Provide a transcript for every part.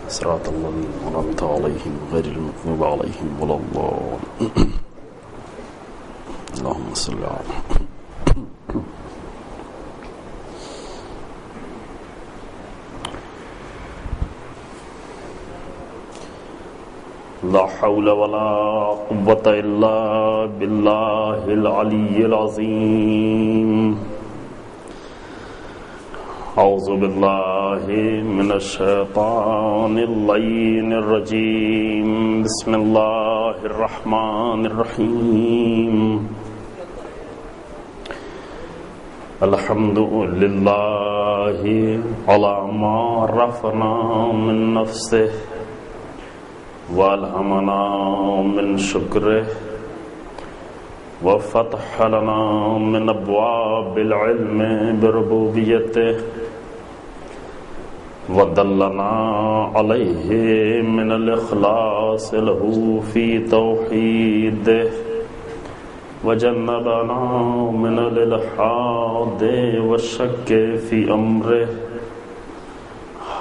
صراط الذين أنعمت عليهم غير المغضوب عليهم ولا الضالين اللهم صل على لا حول ولا قوة إلا بالله العلي العظيم أعوذ بالله من الشيطان اللعين الرجيم بسم الله الرحمن الرحيم الحمد لله على ما عرفنا من نفسه والهمنا من شكره وفتح لنا من أبواب العلم بربوبيته ودلنا عليه من الإخلاص له في توحيده وجنبنا من الإلحاد والشك في أمره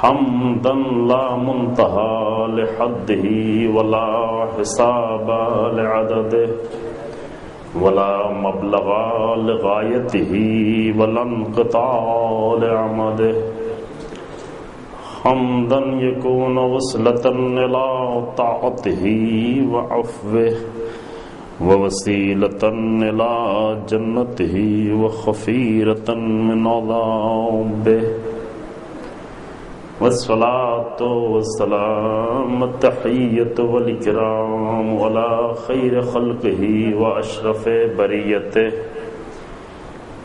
حمدا لا منتهى لحده ولا حساب لعدده ولا مبلغ لغايته ولا انقطاع لعمده حمدا يكون وصلة إلى طاعته وعفوه ووسيلة إلى جنته وخفيرة من عذابه والصلاة والسلام التحية والإكرام على خير خلقه وأشرف بريته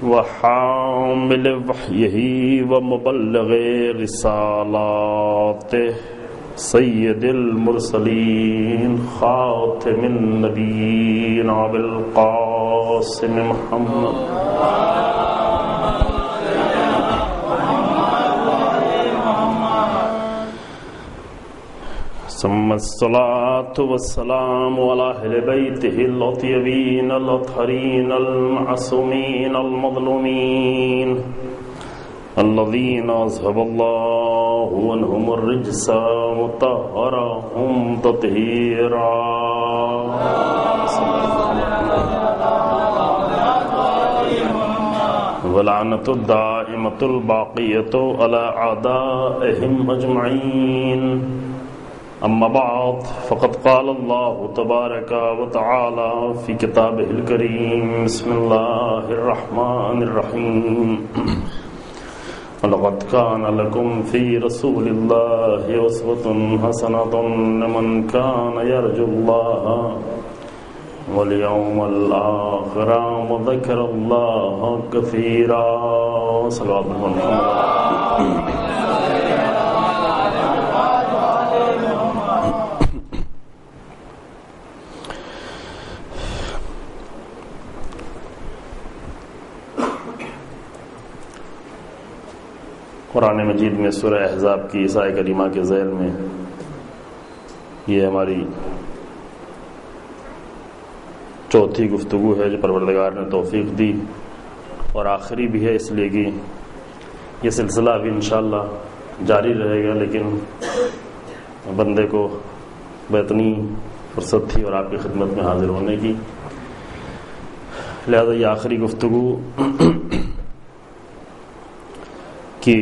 وحامل وحيه ومبلغ رسالاته سيد المرسلين خاتم النبيين أبي القاسم محمد ثم الصلاة والسلام على أهل بيته الأطيبين الأطهرين المعصومين المظلومين الذين أذهب الله عنهم الرجس وطهرهم تطهيرا ولعنة الدائمة الباقية على أعدائهم أجمعين أما بعد فقد قال الله تبارك وتعالى في كتابه الكريم بسم الله الرحمن الرحيم لقد كان لكم في رسول الله أسوة حسنة لمن كان يرجو الله واليوم الآخر وذكر الله كثيرا صلوات محمد قرآن مجید میں سورہ احزاب کی عیسیٰ کریمہ کے ذیل میں یہ ہماری چوتھی گفتگو ہے جو پروردگار نے توفیق دی اور آخری بھی ہے، اس لیے کہ یہ سلسلہ ابھی انشاءاللہ جاری رہے گا، لیکن بندے کو اتنی فرصت تھی اور آپ کی خدمت میں حاضر ہونے کی، لہذا یہ آخری گفتگو کہ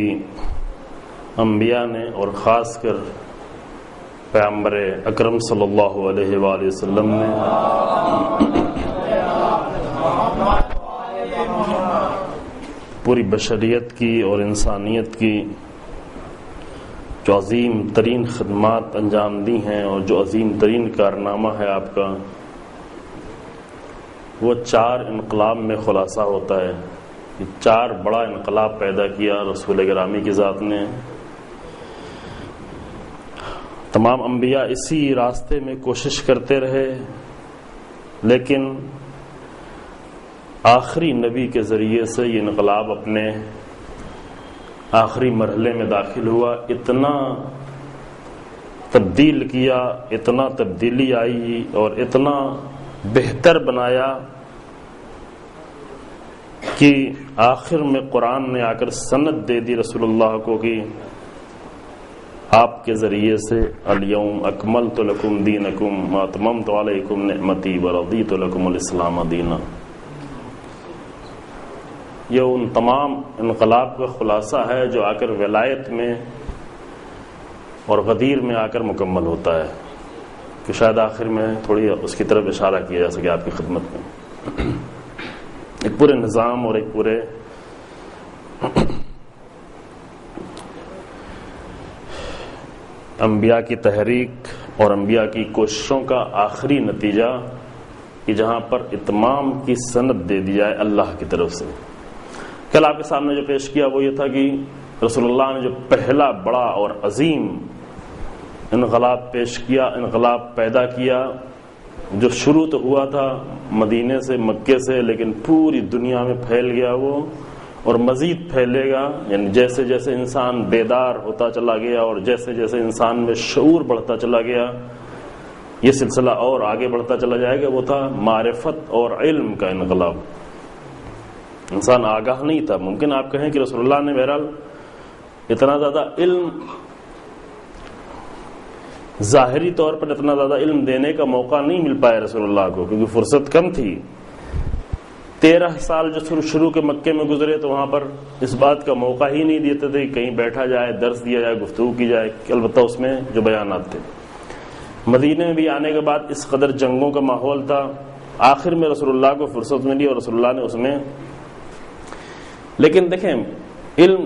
انبیاء نے اور خاص کر پیغمبر اکرم صلی اللہ علیہ وآلہ وسلم نے پوری بشریت کی اور انسانیت کی جو عظیم ترین خدمات انجام دی ہیں اور جو عظیم ترین کارنامہ ہے آپ کا، وہ 4 انقلاب میں خلاصہ ہوتا ہے۔ 4 بڑا انقلاب پیدا کیا رسول گرامی کی ذات نے۔ تمام انبیاء اسی راستے میں کوشش کرتے رہے، لیکن آخری نبی کے ذریعے سے یہ انقلاب اپنے آخری مرحلے میں داخل ہوا، اتنا تبدیل کیا، اتنا تبدیلی آئی اور اتنا بہتر بنایا کہ آخر میں قرآن نے آ کر سند دے دی رسول اللہ کو کہ آپ کے ذریعے سے الیوم اکملت لکم دینکم واتممت علیکم نعمتی ورضیت لکم الاسلام دینا. یہ ان تمام انقلاب کا خلاصہ ہے جو آ کر ولایت میں اور غدیر میں آ کر مکمل ہوتا ہے، کہ شاید آخر میں تھوڑی اس کی طرف اشارہ کیا جا سکے آپ کی خدمت میں. ایک پورے نظام اور ایک پورے انبیاء کی تحریک اور انبیاء کی کوششوں کا آخری نتیجہ کہ جہاں پر اتمام کی سند دے دی جائے اللہ کی طرف سے. کل آپ کے سامنے جو پیش کیا وہ یہ تھا کہ رسول اللہ نے جو پہلا بڑا اور عظیم انقلاب پیش کیا، انقلاب پیدا کیا، جو شروع تو ہوا تھا مدینے سے، مکے سے، لیکن پوری دنیا میں پھیل گیا وہ، اور مزید پھیلے گا. یعنی جیسے جیسے انسان بیدار ہوتا چلا گیا اور جیسے جیسے انسان میں شعور بڑھتا چلا گیا، یہ سلسلہ اور آگے بڑھتا چلا جائے گا. وہ تھا معرفت اور علم کا انقلاب. انسان آگاہ نہیں تھا. ممکن آپ کہیں کہ رسول اللہ نے بہرحال اتنا زیادہ علم، ظاہری طور پر اتنا زیادہ علم دینے کا موقع نہیں مل پایا رسول اللہ کو، کیونکہ فرصت کم تھی. 13 سال جو شروع کے مکے میں گزرے تو وہاں پر اس بات کا موقع ہی نہیں دیتے تھے کہ کہیں بیٹھا جائے، درس دیا جائے، گفتگو کی جائے. البتہ اس میں جو بیانات تھے. مدینے میں بھی آنے کے بعد اس قدر جنگوں کا ماحول تھا. آخر میں رسول اللہ کو فرصت ملی اور رسول اللہ نے اس میں، لیکن دیکھیں علم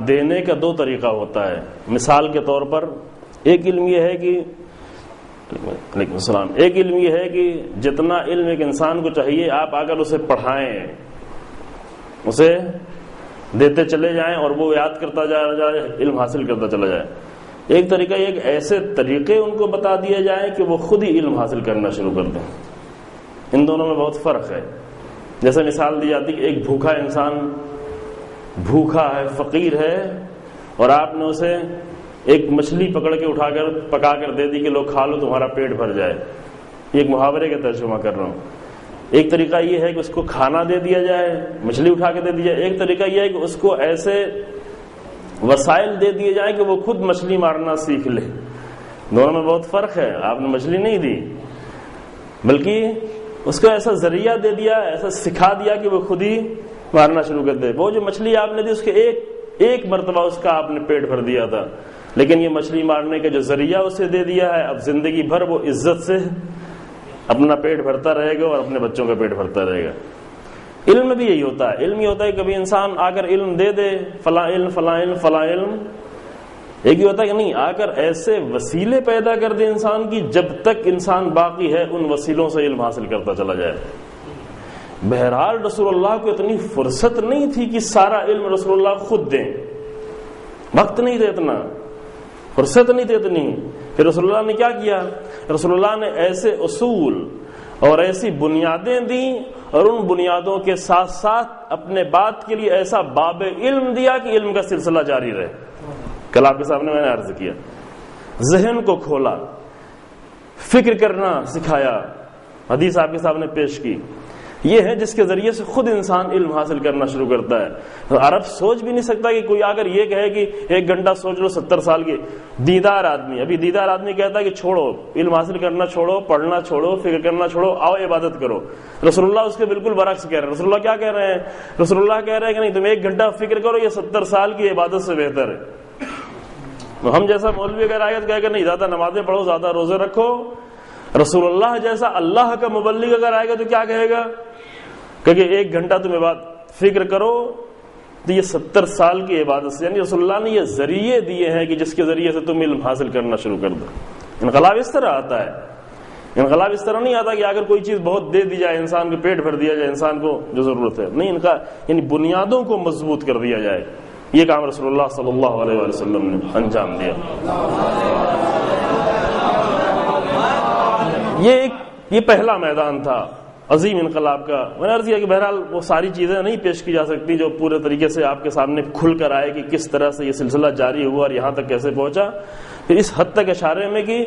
دینے کا 2 طریقہ ہوتا ہے. مثال کے طور پر ایک علم یہ ہے کہ علیکم السلام، ایک علم یہ ہے کہ جتنا علم ایک انسان کو چاہیے آپ اگر اسے پڑھائیں، اسے دیتے چلے جائیں اور وہ یاد کرتا جائے، علم حاصل کرتا چلا جائے. ایک طریقہ یہ کہ ایسے طریقے ان کو بتا دیے جائیں کہ وہ خود ہی علم حاصل کرنا شروع کر دیں. ان دونوں میں بہت فرق ہے. جیسے مثال دی جاتی کہ ایک بھوکا انسان بھوکا ہے، فقیر ہے، اور آپ نے اسے ایک مچھلی پکڑ کے اٹھا کر پکا کر دے دی کہ لو کھا لو تمہارا پیٹ بھر جائے. یہ ایک محاورے کا ترجمہ کر رہا ہوں. ایک طریقہ یہ ہے کہ اس کو کھانا دے دیا جائے، مچھلی اٹھا کے دے دی جائے. ایک طریقہ یہ ہے کہ اس کو ایسے وسائل دے دیے جائیں کہ وہ خود مچھلی مارنا سیکھ لے. دونوں میں بہت فرق ہے. آپ نے مچھلی نہیں دی بلکہ اس کو ایسا ذریعہ دے دیا، ایسا سکھا دیا کہ وہ خود ہی مارنا شروع کر دے. وہ جو مچھلی آپ نے دی اس کے ایک مرتبہ اس کا آپ نے پیٹ بھر دیا تھا، لیکن یہ مچھلی مارنے کا جو ذریعہ اسے دے دیا ہے، اب زندگی بھر وہ عزت سے اپنا پیٹ بھرتا رہے گا اور اپنے بچوں کا پیٹ بھرتا رہے گا. علم میں بھی یہی ہوتا ہے. علم یہ ہوتا ہے کہ کبھی انسان آ کر علم دے دے، فلاں علم فلاں علم فلاں علم. ایک یہ ہوتا ہے کہ نہیں، آ کر ایسے وسیلے پیدا کر دے انسان کی جب تک انسان باقی ہے ان وسیلوں سے علم حاصل کرتا چلا جائے. بہرحال رسول اللہ کو اتنی فرصت نہیں تھی کہ سارا علم رسول اللہ خود دیں. وقت نہیں تھا اتنا، فرصت نہیں تھی اتنی. پھر رسول اللہ نے کیا کیا؟ رسول اللہ نے ایسے اصول اور ایسی بنیادیں دیں اور ان بنیادوں کے ساتھ ساتھ اپنے بات کے لیے ایسا باب علم دیا کہ علم کا سلسلہ جاری رہے. کل آپ کے سامنے میں نے عرض کیا، ذہن کو کھولا، فکر کرنا سکھایا. حدیث آپ کے سامنے پیش کی. یہ ہے جس کے ذریعے سے خود انسان علم حاصل کرنا شروع کرتا ہے. عرب سوچ بھی نہیں سکتا کہ کوئی اگر یہ کہے کہ 1 گھنٹہ سوچ لو. 70 سال کی دیدار آدمی، ابھی دیدار آدمی کہتا ہے کہ چھوڑو، علم حاصل کرنا چھوڑو، پڑھنا چھوڑو، فکر کرنا چھوڑو، آؤ عبادت کرو. رسول اللہ اس کے بالکل برعکس کہہ رہے ہیں. رسول اللہ کیا کہہ رہے ہیں؟ رسول اللہ کہہ رہے ہیں کہ نہیں، تم 1 گھنٹہ فکر کرو، یہ 70 سال کی عبادت سے بہتر ہے. ہم جیسا مولوی اگر آئے تو کہے کہ نہیں، زیادہ نمازیں پڑھو، زیادہ روزے رکھو. رسول اللہ جیسا اللہ کا مبلغ اگر آئے گا تو کیا کہے گا کہ 1 گھنٹہ تم فکر کرو. تو یہ 70 سال کی عبادت سے، یعنی رسول اللہ نے یہ ذریعے دیے ہیں کہ جس کے ذریعے سے تم علم حاصل کرنا شروع کر دو. انقلاب اس طرح آتا ہے. انقلاب اس طرح نہیں آتا کہ اگر کوئی چیز بہت دے دی جائے، انسان کو پیٹ بھر دیا جائے، انسان کو جو ضرورت ہے. نہیں، ان کا یعنی بنیادوں کو مضبوط کر دیا جائے. یہ کام رسول اللہ صلی اللہ علیہ وسلم نے انجام دیا. یہ پہلا میدان تھا عظیم انقلاب کا. میں نے عرض کیا کہ بہرحال وہ ساری چیزیں نہیں پیش کی جا سکتی جو پورے طریقے سے آپ کے سامنے کھل کر آئے کہ کس طرح سے یہ سلسلہ جاری ہوا اور یہاں تک کیسے پہنچا. پھر اس حد تک اشارے میں کہ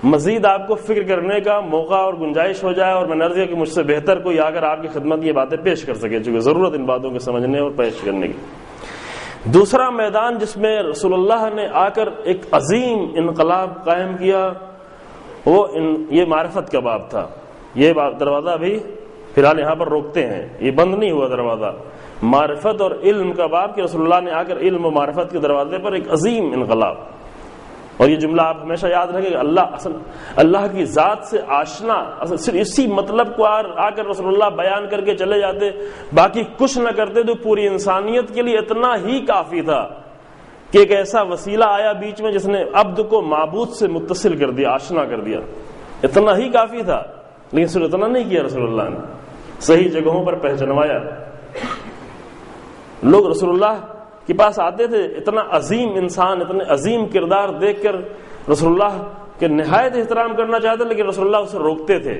مزید آپ کو فکر کرنے کا موقع اور گنجائش ہو جائے، اور میں نے عرض کیا کہ مجھ سے بہتر کوئی آ کر آپ کی خدمت یہ باتیں پیش کر سکے، چونکہ ضرورت ان باتوں کے سمجھنے اور پیش کرنے کی. دوسرا میدان جس میں رسول اللہ نے آ کر ایک عظیم انقلاب قائم کیا وہ یہ معرفت کا باب تھا. یہ دروازہ ابھی فی الحال یہاں پر روکتے ہیں, یہ بند نہیں ہوا دروازہ. معرفت اور علم کا باب کہ رسول اللہ نے آ کر علم و معرفت کے دروازے پر ایک عظیم انقلاب. اور یہ جملہ آپ ہمیشہ یاد رکھیں کہ اللہ کی ذات سے آشنا, صرف اسی مطلب کو آ کر رسول اللہ بیان کر کے چلے جاتے, باقی کچھ نہ کرتے تو پوری انسانیت کے لیے اتنا ہی کافی تھا کہ ایک ایسا وسیلہ آیا بیچ میں جس نے عبد کو معبود سے متصل کر دیا, آشنا کر دیا. اتنا ہی کافی تھا, لیکن صرف اتنا نہیں کیا رسول اللہ نے, صحیح جگہوں پر پہچنوایا. لوگ رسول اللہ کے پاس آتے تھے, اتنا عظیم انسان, اتنے عظیم کردار دیکھ کر رسول اللہ کے نہایت احترام کرنا چاہتے, لیکن رسول اللہ اسے روکتے تھے.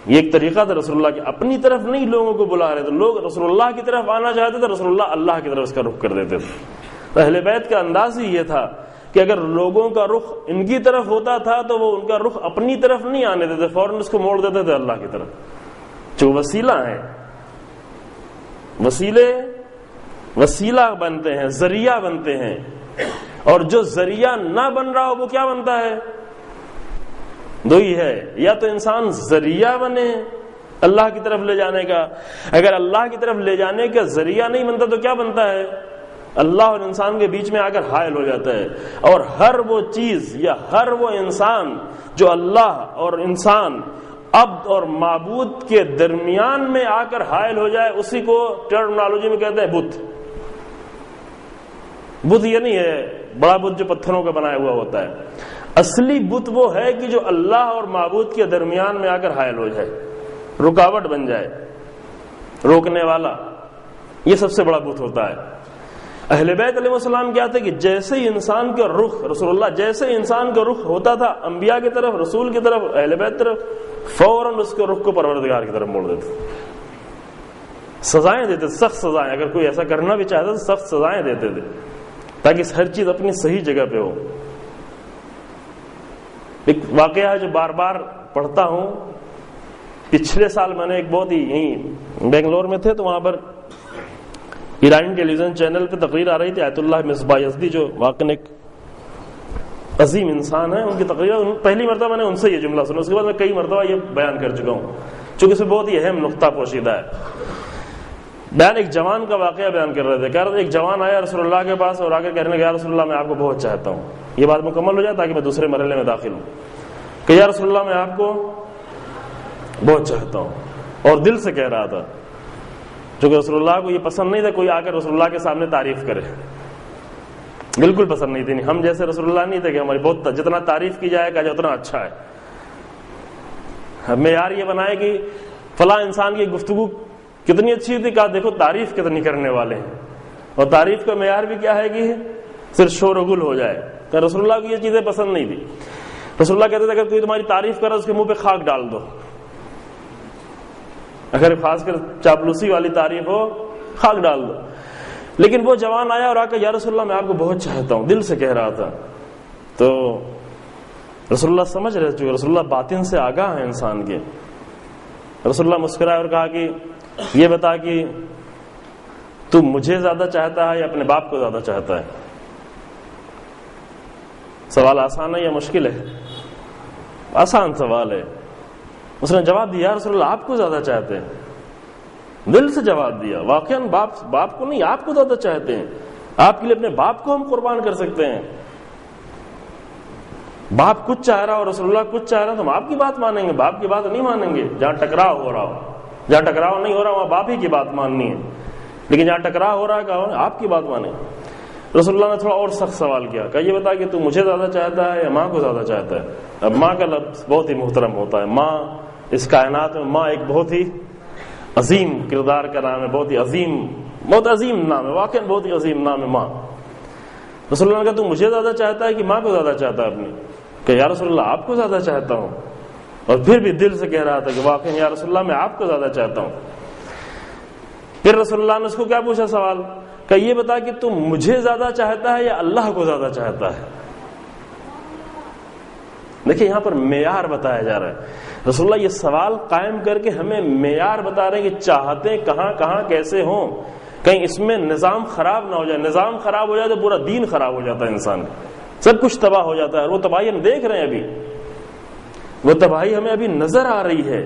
یہ ایک طریقہ تھا رسول اللہ کی, اپنی طرف نہیں لوگوں کو بلا رہے تھے, لوگ رسول اللہ کی طرف آنا چاہتے تھے, رسول اللہ اللہ کی طرف اس کا رخ کر دیتے تھے. اہل بیت کا انداز ہی یہ تھا کہ اگر لوگوں کا رخ ان کی طرف ہوتا تھا تو وہ ان کا رخ اپنی طرف نہیں آنے دیتے, فوراً اس کو موڑ دیتے تھے اللہ کی طرف. جو وسیلہ ہیں, وسیلہ بنتے ہیں, ذریعہ بنتے ہیں, اور جو ذریعہ نہ بن رہا ہو وہ کیا بنتا ہے؟ دو ہی ہے, یا تو انسان ذریعہ بنے اللہ کی طرف لے جانے کا, اگر اللہ کی طرف لے جانے کا ذریعہ نہیں بنتا تو کیا بنتا ہے؟ اللہ اور انسان کے بیچ میں آ کر حائل ہو جاتا ہے. اور ہر وہ چیز یا ہر وہ انسان جو اللہ اور انسان, عبد اور معبود کے درمیان میں آ کر حائل ہو جائے, اسی کو ٹرمنالوجی میں کہتے ہیں بت. بت یہ نہیں ہے بڑا بت جو پتھروں کا بنایا ہوا ہوتا ہے, اصلی بت وہ ہے کہ جو اللہ اور معبود کے درمیان میں آ کر حائل ہو جائے, رکاوٹ بن جائے, روکنے والا. یہ سب سے بڑا بت ہوتا ہے. اہل بیت علیہ السلام کیا تھے کہ جیسے ہی انسان کا رخ, رسول اللہ جیسے ہی انسان کا رخ ہوتا تھا انبیاء کی طرف, رسول کی طرف, اہل بیت طرف, فوراً اس کے رخ کو پروردگار کی طرف موڑ دیتے, سزائیں دیتے, سخت سزائیں. اگر کوئی ایسا کرنا بھی چاہتا تو سخت سزائیں دیتے تھے تاکہ ہر چیز اپنی صحیح جگہ پہ ہو. ایک واقعہ ہے جو بار بار پڑھتا ہوں. پچھلے سال میں نے ایک بہت ہی یہیں بنگلور میں تھے تو وہاں پر ایرانی ٹیلی ویژن چینل پہ تقریر آ رہی تھی. آیت اللہ مصباح یزدی جو واقعی ایک عظیم انسان ہے, ان کی تقریر پہلی مرتبہ میں نے ان سے یہ جملہ سنا, اس کے بعد میں کئی مرتبہ یہ بیان کر چکا ہوں چونکہ اس میں بہت ہی اہم نقطہ پوشیدہ ہے. بیان ایک جوان کا واقعہ بیان کر رہے تھے. کہہ رہے تھے ایک جوان آیا رسول اللہ کے پاس اور آ کر کہنے لگا یا رسول اللہ میں آپ کو بہت چاہتا ہوں. یہ بات مکمل ہو جائے تاکہ میں دوسرے مرحلے میں داخل ہوں. کہ یا رسول اللہ میں آپ کو بہت چاہتا ہوں, اور دل سے کہہ رہا تھا, چونکہ رسول اللہ کو یہ پسند نہیں تھا کوئی آ کر رسول اللہ کے سامنے تعریف کرے, بالکل پسند نہیں تھی. ہم جیسے رسول اللہ نہیں تھے کہ ہماری بہت جتنا تعریف کی جائے گا اتنا اچھا ہے. معیار یہ بنائے کہ فلاں انسان کی گفتگو کتنی اچھی تھی, کہا دیکھو تعریف کتنی کرنے والے ہیں, اور تعریف کا معیار بھی کیا ہے کہ صرف شور و گل ہو جائے. کہ رسول اللہ کو یہ چیزیں پسند نہیں تھی. رسول اللہ کہتے تھے اگر کوئی تمہاری تعریف کرے اس کے منہ پہ خاک ڈال دو, اگر خاص کر چاپلوسی والی تعریف ہو خاک ڈال دو. لیکن وہ جوان آیا اور آ کر یا رسول اللہ میں آپ کو بہت چاہتا ہوں, دل سے کہہ رہا تھا. تو رسول اللہ سمجھ رہے چونکہ رسول اللہ باطن سے آگاہ ہیں انسان کے. رسول اللہ مسکرائے اور کہا کہ یہ بتا کہ تو مجھے زیادہ چاہتا ہے یا اپنے باپ کو زیادہ چاہتا ہے؟ سوال آسان ہے یا مشکل ہے؟ آسان سوال ہے. اس نے جواب دیا رسول اللہ آپ کو زیادہ چاہتے ہیں. دل سے جواب دیا, واقعاً باپ کو نہیں آپ کو زیادہ چاہتے ہیں. آپ کے لیے اپنے باپ کو ہم قربان کر سکتے ہیں. باپ کچھ چاہ رہا اور رسول اللہ کچھ چاہ رہا تو ہم آپ کی بات مانیں گے, باپ کی بات نہیں مانیں گے. جہاں ٹکراؤ ہو رہا ہو, جہاں ٹکراؤ نہیں ہو رہا وہاں باپ ہی کی بات ماننی ہے, لیکن جہاں ٹکراؤ ہو رہا ہے آپ کی بات مانیں. رسول اللہ نے تھوڑا اور سخت سوال کیا, کہ یہ بتا کہ تو مجھے زیادہ چاہتا ہے یا ماں کو زیادہ چاہتا ہے؟ اب ماں کا لفظ بہت ہی محترم ہوتا ہے. ماں اس کائنات میں ماں ایک بہت ہی عظیم کردار کا نام ہے, بہت عظیم نام ہے, واقعا بہت ہی عظیم نام ہے ماں. رسول اللہ نے کہا تو مجھے زیادہ چاہتا ہے کہ ماں کو زیادہ چاہتا ہے اپنی؟ کہ یا رسول اللہ آپ کو زیادہ چاہتا ہوں. اور پھر بھی دل سے کہہ رہا تھا کہ واقعا یا رسول اللہ میں آپ کو زیادہ چاہتا ہوں. پھر رسول اللہ نے اس کو کیا پوچھا سوال, کہ یہ بتا کہ تم مجھے زیادہ چاہتا ہے یا اللہ کو زیادہ چاہتا ہے؟ دیکھیں یہاں پر معیار بتایا جا رہا ہے. رسول اللہ یہ سوال قائم کر کے ہمیں معیار بتا رہے ہیں کہ چاہتے کہاں کہاں کیسے ہوں. کہیں اس میں نظام خراب نہ ہو جائے. نظام خراب ہو جائے تو پورا دین خراب ہو جاتا ہے انسان کا, سب کچھ تباہ ہو جاتا ہے. اور وہ تباہی ہم دیکھ رہے ہیں, ابھی وہ تباہی ہمیں ابھی نظر آ رہی ہے.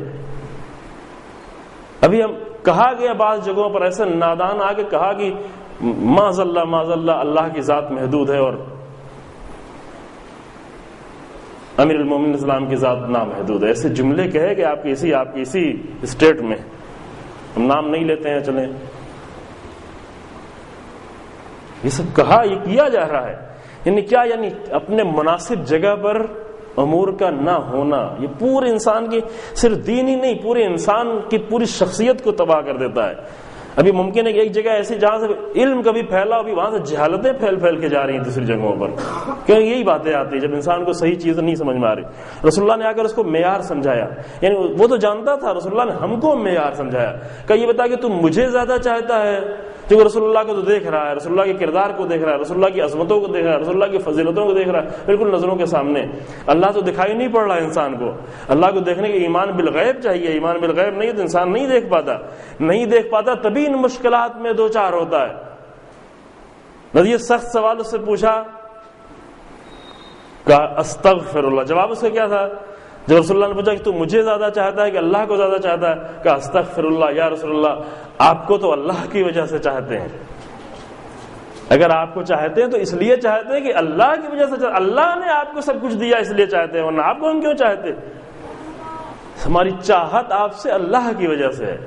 ابھی ہم کہا گیا بعض جگہوں پر ایسے نادان آ کے کہا کہ معاذ اللہ اللہ کی ذات محدود ہے اور امیر المومنین اسلام کی ذات نامحدود ہے. ایسے جملے کہے کہ آپ کی اسی اسٹیٹ میں, ہم نام نہیں لیتے ہیں, چلیں, یہ سب کہا, یہ کیا جا رہا ہے. یعنی کیا؟ یعنی اپنے مناسب جگہ پر امور کا نہ ہونا. یہ پورے انسان کی, صرف دین ہی نہیں, پورے انسان کی پوری شخصیت کو تباہ کر دیتا ہے. ابھی ممکن ہے کہ ایک جگہ ایسی جہاں سے علم کبھی پھیلا, ابھی وہاں سے جہالتیں پھیل کے جا رہی ہیں دوسری جگہوں پر. کیوں؟ یہی باتیں آتی ہیں جب انسان کو صحیح چیز نہیں سمجھ میں آ رہی. رسول اللہ نے آ کر اس کو معیار سمجھایا, یعنی وہ تو جانتا تھا, رسول اللہ نے ہم کو معیار سمجھایا کہ یہ بتا کہ تم مجھے زیادہ چاہتا ہے, جو رسول اللہ کو تو دیکھ رہا ہے, رسول اللہ کے کردار کو دیکھ رہا ہے, رسول اللہ کی عظمتوں کو دیکھ رہا ہے, رسول اللہ کی فضیلتوں کو دیکھ رہا ہے, بالکل نظروں کے سامنے. اللہ تو دکھائی نہیں پڑ رہا ہے انسان کو. اللہ کو دیکھنے کے ایمان بالغیب چاہیے, ایمان بالغیب نہیں تو انسان نہیں دیکھ پاتا. تبھی ان مشکلات میں دو چار ہوتا ہے. یہ سخت سوال اس سے پوچھا, کہا استغفر اللہ. جواب اس کا کیا تھا؟ جب رسول اللہ نے پوچھا کہ تو مجھے زیادہ چاہتا ہے کہ اللہ کو زیادہ چاہتا ہے, کہا استغفر اللہ, یا رسول اللہ آپ کو تو اللہ کی وجہ سے چاہتے ہیں. اگر آپ کو چاہتے ہیں تو اس لیے چاہتے ہیں کہ اللہ کی وجہ سے چاہتے. اللہ نے آپ کو سب کچھ دیا اس لیے چاہتے ہیں, ورنہ آپ کو ہم کیوں چاہتے؟ ہماری چاہت آپ سے اللہ کی وجہ سے ہے.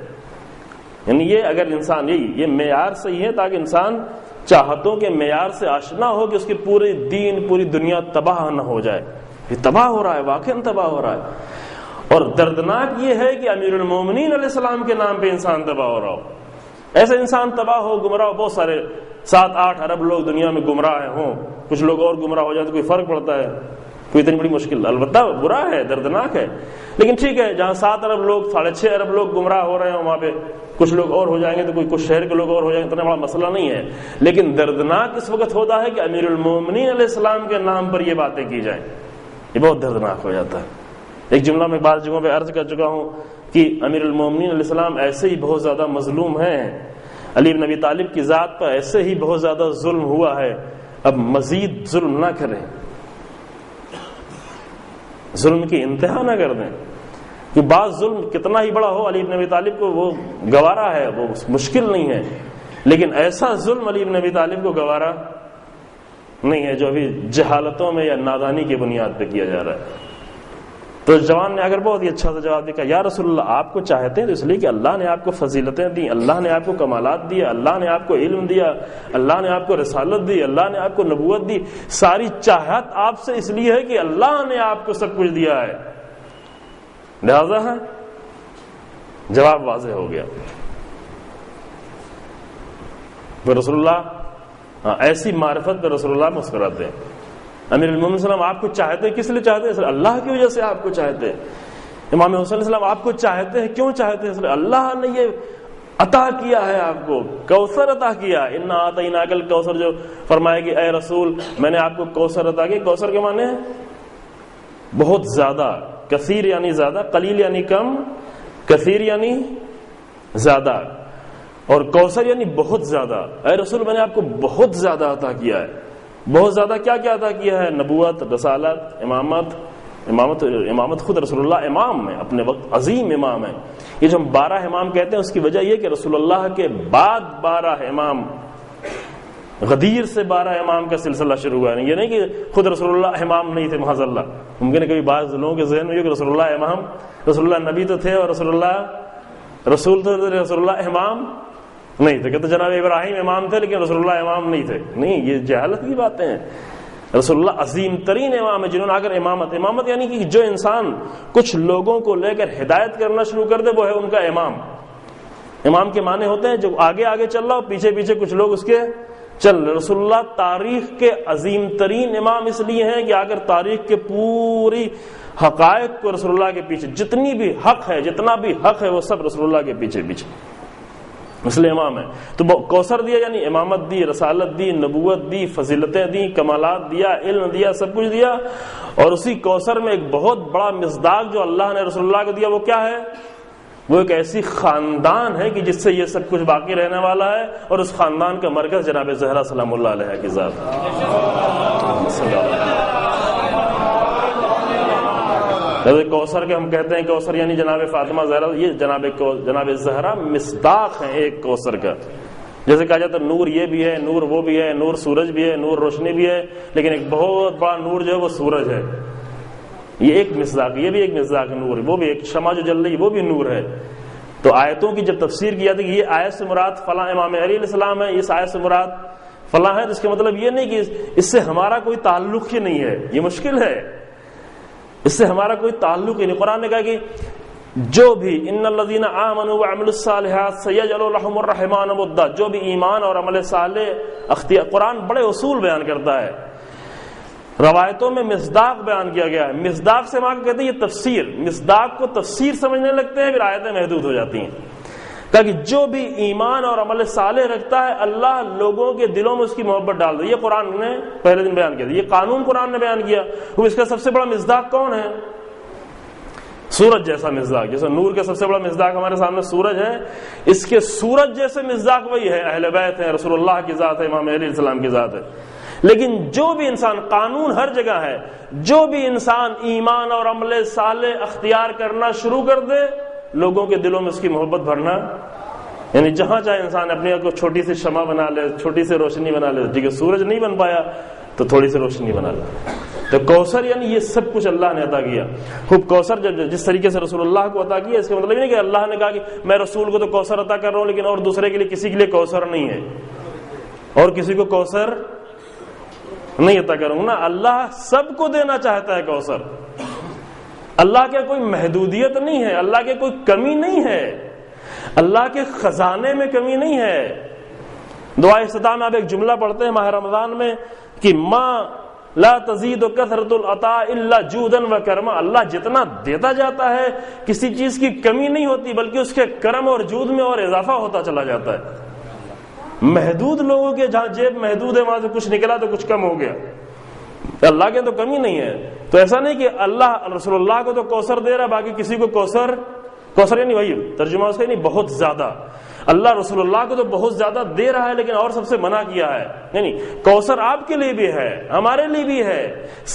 یعنی یہ اگر انسان یہ معیار صحیح ہے تاکہ انسان چاہتوں کے معیار سے آشنا ہو کہ اس کی پوری دین پوری دنیا تباہ نہ ہو جائے. یہ تباہ ہو رہا ہے, واقعاً تباہ ہو رہا ہے. اور دردناک یہ ہے کہ امیر المومنین علیہ السلام کے نام پہ انسان تباہ ہو رہا ہو. ایسے انسان تباہ ہو, گمراہ ہو, بہت سارے 7-8 ارب لوگ دنیا میں گمراہ ہوں, کچھ لوگ اور گمراہ ہو جائے تو کوئی فرق پڑتا ہے؟ کوئی اتنی بڑی مشکل, البتہ برا ہے, دردناک ہے. لیکن ٹھیک ہے, جہاں 7 ارب لوگ 6.5 ارب لوگ گمراہ ہو رہے ہیں وہاں پہ کچھ لوگ اور ہو جائیں گے تو کچھ شہر کے لوگ اور ہو جائیں گے, اتنا بڑا مسئلہ نہیں ہے. لیکن دردناک اس وقت ہوتا ہے کہ امیر المومنین علیہ السلام کے نام پر یہ باتیں کی جائیں, یہ بہت دردناک ہو جاتا ہے. ایک جملہ میں بعض جگہوں پہ عرض کر چکا ہوں کہ امیر المومنین علیہ السلام ایسے ہی بہت زیادہ مظلوم ہیں, علی بن ابی طالب کی ذات پر ایسے ہی بہت زیادہ ظلم ہوا ہے, اب مزید ظلم نہ کریں, ظلم کی انتہا نہ کر دیں. کہ بعض ظلم کتنا ہی بڑا ہو, علی بن ابی طالب کو وہ گوارا ہے, وہ مشکل نہیں ہے, لیکن ایسا ظلم علی بن ابی طالب کو گوارا نہیں ہے جو ابھی جہالتوں میں یا نادانی کی بنیاد پہ کیا جا رہا ہے. تو جوان نے اگر بہت ہی اچھا سا جواب دیا, یا رسول اللہ آپ کو چاہتے ہیں تو اس لیے کہ اللہ نے آپ کو فضیلتیں دی, اللہ نے آپ کو کمالات دیا, اللہ نے آپ کو علم دیا, اللہ نے آپ کو رسالت دی, اللہ نے آپ کو نبوت دی. ساری چاہت آپ سے اس لیے ہے کہ اللہ نے آپ کو سب کچھ دیا ہے, لہذا ہے. جواب واضح ہو گیا. پھر رسول اللہ ایسی معرفت پہ رسول اللہ مسکراتے ہیں. امیر المومنین صلی اللہ علیہ وسلم آپ کو چاہتے ہیں, کس لیے چاہتے ہیں؟ اللہ کی وجہ سے آپ کو چاہتے ہیں. امام حسین علیہ السلام آپ کو چاہتے ہیں, کیوں چاہتے ہیں؟ اللہ نے یہ عطا کیا ہے آپ کو, کوثر عطا کیا. انا اعطیناک الکوثر, جو فرمایا کہ اے رسول میں نے آپ کو کوثر عطا کیا. کوثر کے معنی بہت زیادہ, کثیر یعنی زیادہ, قلیل یعنی کم, کثیر یعنی زیادہ, اور کوثر یعنی بہت زیادہ. اے رسول میں نے آپ کو بہت زیادہ عطا کیا ہے. بہت زیادہ کیا کیا عطا کیا ہے؟ نبوت, رسالت, امامت خود رسول اللہ امام ہے, اپنے وقت عظیم امام ہے. یہ جو ہم 12 امام کہتے ہیں اس کی وجہ یہ کہ رسول اللہ کے بعد 12 امام, غدیر سے 12 امام کا سلسلہ شروع ہوا ہے. یہ نہیں کہ خود رسول اللہ امام نہیں تھے, معاذ اللہ. ممکن ہے کبھی بعض لوگوں کے ذہن میں یہ کہ رسول اللہ امام, رسول اللہ نبی تو تھے اور رسول تو رسول اللہ امام نہیں تھے. کہتے جناب ابراہیم امام تھے لیکن رسول اللہ امام نہیں تھے. نہیں, یہ جہالت کی باتیں ہیں. رسول اللہ عظیم ترین امام ہے جنہوں نے آ کر امامت یعنی کہ جو انسان کچھ لوگوں کو لے کر ہدایت کرنا شروع کر دے وہ ہے ان کا امام. امام کے معنی ہوتے ہیں جو آگے آگے چل رہا ہو, پیچھے پیچھے کچھ لوگ اس کے چل رہے. رسول اللہ تاریخ کے عظیم ترین امام اس لیے ہیں کہ اگر تاریخ کے پوری حقائق کو رسول اللہ کے پیچھے, جتنی بھی حق ہے, جتنا بھی حق ہے وہ سب رسول اللہ کے پیچھے پیچھے, اس لیے امام ہے. تو کوثر دیا یعنی امامت دی, رسالت دی, نبوت دی, فضیلتیں دی, کمالات دیا, علم دیا, سب کچھ دیا. اور اسی کوثر میں ایک بہت بڑا مصداق جو اللہ نے رسول اللہ کو دیا وہ کیا ہے؟ وہ ایک ایسی خاندان ہے کہ جس سے یہ سب کچھ باقی رہنے والا ہے، اور اس خاندان کا مرکز جناب زہرا سلام اللہ علیہ کی ذات۔ کوثر کے ہم کہتے ہیں کوثر یعنی جناب فاطمہ زہرا، یہ جناب زہرا مصداق ہیں ایک کوثر کا۔ جیسے کہا جاتا ہے نور یہ بھی ہے، نور وہ بھی ہے، نور سورج بھی ہے، نور روشنی بھی ہے، لیکن ایک بہت بڑا نور جو ہے وہ سورج ہے۔ یہ ایک مصداق، یہ بھی ایک مصداق نور ہے، وہ بھی ایک شمع جو جل رہی ہے وہ بھی نور ہے۔ تو آیتوں کی جب تفسیر کی جاتی ہے کہ یہ آیت سے مراد فلاں امام علی علیہ السلام ہے، اس آیت سے مراد فلاں ہے، تو اس کا مطلب یہ نہیں کہ اس سے ہمارا کوئی تعلق ہی نہیں ہے، یہ مشکل ہے، اس سے ہمارا کوئی تعلق ہی نہیں۔ قرآن نے کہا کہ جو بھی ان الذین آمنوا وعملوا الصالحات سیجعل لهم الرحمن ودا، جو بھی ایمان اور عمل صالح اختیار، قرآن بڑے اصول بیان کرتا ہے، روایتوں میں مصداق بیان کیا گیا ہے۔ مصداق سے ماں کہتے ہیں یہ تفسیر، مصداق کو تفسیر سمجھنے لگتے ہیں پھر آیتیں محدود ہو جاتی ہیں۔ کہا کہ جو بھی ایمان اور عمل صالح رکھتا ہے اللہ لوگوں کے دلوں میں اس کی محبت ڈال دے۔ یہ قرآن نے پہلے دن بیان کیا تھا، یہ قانون قرآن نے بیان کیا۔ وہ اس کا سب سے بڑا مصداق کون ہے؟ سورج جیسا مصداق، جیسے نور کا سب سے بڑا مصداق ہمارے سامنے سورج ہے، اس کے سورج جیسے مصداق وہی ہے، اہل بیت ہے، رسول اللہ کی ذات ہے، امام علیہ السلام کی ذات ہے۔ لیکن جو بھی انسان، قانون ہر جگہ ہے، جو بھی انسان ایمان اور عمل صالح اختیار کرنا شروع کر دے لوگوں کے دلوں میں اس کی محبت بھرنا، یعنی جہاں چاہے انسان اپنے کو چھوٹی سی شمع بنا لے، چھوٹی سی روشنی بنا لے، ٹھیک ہے سورج نہیں بن پایا تو تھوڑی سی روشنی بنا لے۔ تو کوثر یعنی یہ سب کچھ اللہ نے عطا کیا۔ خوب کوثر جس طریقے سے رسول اللہ کو عطا کیا، اس کا مطلب یہ نہیں کہ اللہ نے کہا کہ میں رسول کو تو کوثر عطا کر رہا ہوں لیکن اور دوسرے کے لیے کسی کے لیے کوثر نہیں ہے اور کسی کو کوثر نہیں عطا کروں نا۔ اللہ سب کو دینا چاہتا ہے کوثر، اللہ کے کوئی محدودیت نہیں ہے، اللہ کے کوئی کمی نہیں ہے، اللہ کے خزانے میں کمی نہیں ہے۔ دعائے افتتاح میں آپ ایک جملہ پڑھتے ہیں ماہ رمضان میں کہ ماں لا تزید کثرت العطاء الا جودا و کرما، اللہ جتنا دیتا جاتا ہے کسی چیز کی کمی نہیں ہوتی بلکہ اس کے کرم اور جود میں اور اضافہ ہوتا چلا جاتا ہے۔ محدود لوگوں کے جہاں جیب محدود ہے وہاں سے کچھ نکلا تو کچھ کم ہو گیا، اللہ کے تو کمی نہیں ہے۔ تو ایسا نہیں کہ اللہ رسول اللہ کو تو کوثر دے رہا باقی کسی کو کوثر یعنی وہی ترجمہ اس کا نہیں بہت زیادہ، اللہ رسول اللہ کو تو بہت زیادہ دے رہا ہے لیکن اور سب سے منع کیا ہے۔ یعنی کوثر آپ کے لیے بھی ہے، ہمارے لیے بھی ہے،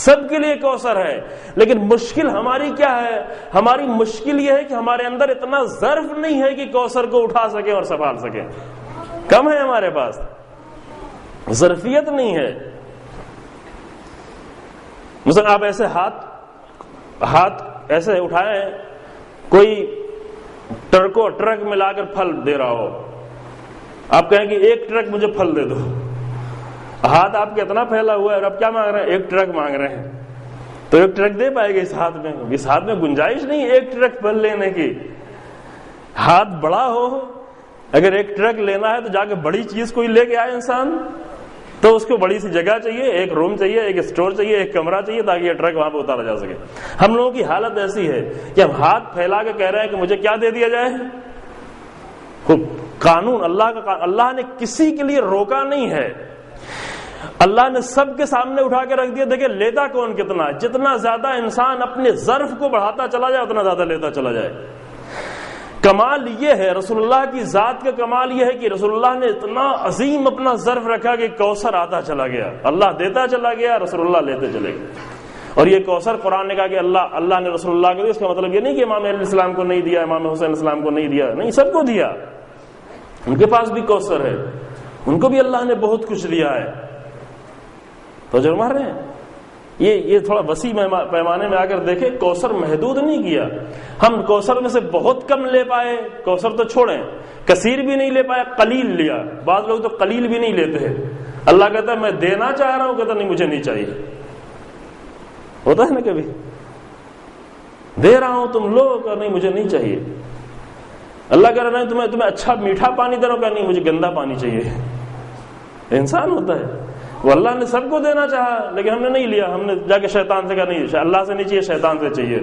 سب کے لیے کوثر ہے، لیکن مشکل ہماری کیا ہے؟ ہماری مشکل یہ ہے کہ ہمارے اندر اتنا ظرف نہیں ہے کہ کوثر کو اٹھا سکے اور سنبھال سکے، کم ہے ہمارے پاس، ظرفیت نہیں ہے۔ مثلا آپ ایسے ہاتھ ایسے اٹھائے، کوئی ٹرک میں لا کر پھل دے رہا ہو، آپ کہیں کہ ایک ٹرک مجھے پھل دے دو، ہاتھ آپ کا اتنا پھیلا ہوا ہے اور آپ کیا مانگ رہے ہیں؟ ایک ٹرک مانگ رہے ہیں، تو ایک ٹرک دے پائے گا اس ہاتھ میں گنجائش نہیں ایک ٹرک پھل لینے کی۔ ہاتھ بڑا ہو، اگر ایک ٹرک لینا ہے تو جا کے بڑی چیز کوئی لے کے آئے انسان، تو اس کو بڑی سی جگہ چاہیے، ایک روم چاہیے، ایک اسٹور چاہیے، ایک کمرہ چاہیے تاکہ یہ ٹرک وہاں پہ اتارا جا سکے۔ ہم لوگوں کی حالت ایسی ہے کہ ہم ہاتھ پھیلا کے کہہ رہے ہیں کہ مجھے کیا دے دیا جائے۔ قانون اللہ نے کسی کے لیے روکا نہیں ہے، اللہ نے سب کے سامنے اٹھا کے رکھ دیا۔ دیکھیں لیتا کون کتنا، جتنا زیادہ انسان اپنے ظرف کو بڑھاتا چلا جائے اتنا زیادہ لیتا چلا جائے۔ کمال یہ ہے، رسول اللہ کی ذات کا کمال یہ ہے کہ رسول اللہ نے اتنا عظیم اپنا ظرف رکھا کہ کوثر آتا چلا گیا، اللہ دیتا چلا گیا، رسول اللہ لیتے چلے گئے۔ اور یہ کوثر قرآن نے کہا کہ اللہ نے رسول اللہ کو دیا، اس کا مطلب یہ نہیں کہ امام علیہ السلام کو نہیں دیا، امام حسین السلام کو نہیں دیا، نہیں، سب کو دیا، ان کے پاس بھی کوثر ہے، ان کو بھی اللہ نے بہت کچھ دیا ہے۔ تو جو مار رہے ہیں یہ تھوڑا وسیع پیمانے میں آ کر دیکھیں، کوثر محدود نہیں کیا، ہم کوثر میں سے بہت کم لے پائے، کوثر تو چھوڑیں، کثیر بھی نہیں لے پائے، قلیل لیا۔ بعض لوگ تو قلیل بھی نہیں لیتے ہیں، اللہ کہتا ہے میں دینا چاہ رہا ہوں، کہتا نہیں مجھے نہیں چاہیے، ہوتا ہے نا کبھی، دے رہا ہوں تم لو، کہ نہیں مجھے نہیں چاہیے۔ اللہ کہہ رہا ہے تمہیں اچھا میٹھا پانی دے رہا ہوں، کہ نہیں مجھے گندا پانی چاہیے۔ انسان ہوتا ہے، وہ اللہ نے سب کو دینا چاہا لیکن ہم نے نہیں لیا، ہم نے جا کے شیطان سے کہا نہیں اللہ سے نہیں چاہیے، شیطان سے چاہیے۔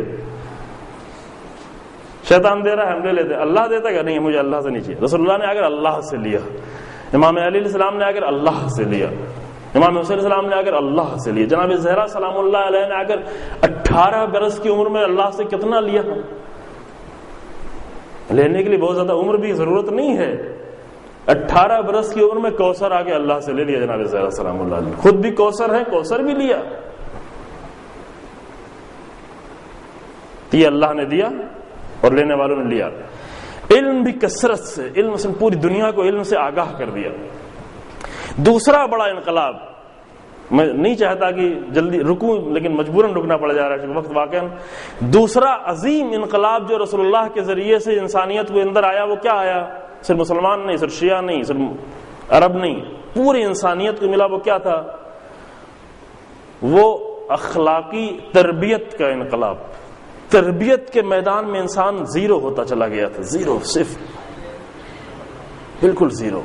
شیطان دے رہا ہے ہم لے لیتے، اللہ دیتا کہ نہیں مجھے اللہ سے نہیں چاہیے۔ رسول اللہ نے آ کر اللہ سے لیا، امام علی علیہ السلام نے آ کر اللہ سے لیا، امام حسین السلام نے آ کر اللہ سے لیا، جناب زہرا سلام اللہ علیہ نے آ کر 18 برس کی عمر میں اللہ سے کتنا لیا، لینے کے لیے بہت زیادہ عمر بھی ضرورت نہیں ہے. 18 برس کی عمر میں کوثر آ کے اللہ سے لے لیا جناب زہرا سلام اللہ علیہ. خود بھی کوثر ہے, کوثر بھی لیا. تو یہ اللہ نے دیا اور لینے والوں نے لیا. علم بھی کثرت سے, علم سے پوری دنیا کو علم سے آگاہ کر دیا. دوسرا بڑا انقلاب, میں نہیں چاہتا کہ جلدی رکوں لیکن مجبوراً رکنا پڑ جا رہا ہے وقت واقعا. دوسرا عظیم انقلاب جو رسول اللہ کے ذریعے سے انسانیت کو اندر آیا, وہ کیا آیا؟ صرف مسلمان نہیں, صرف شیعہ نہیں, صرف عرب نہیں, پوری انسانیت کو ملا. وہ کیا تھا؟ وہ اخلاقی تربیت کا انقلاب. تربیت کے میدان میں انسان زیرو ہوتا چلا گیا تھا, زیرو, صفر, بالکل زیرو.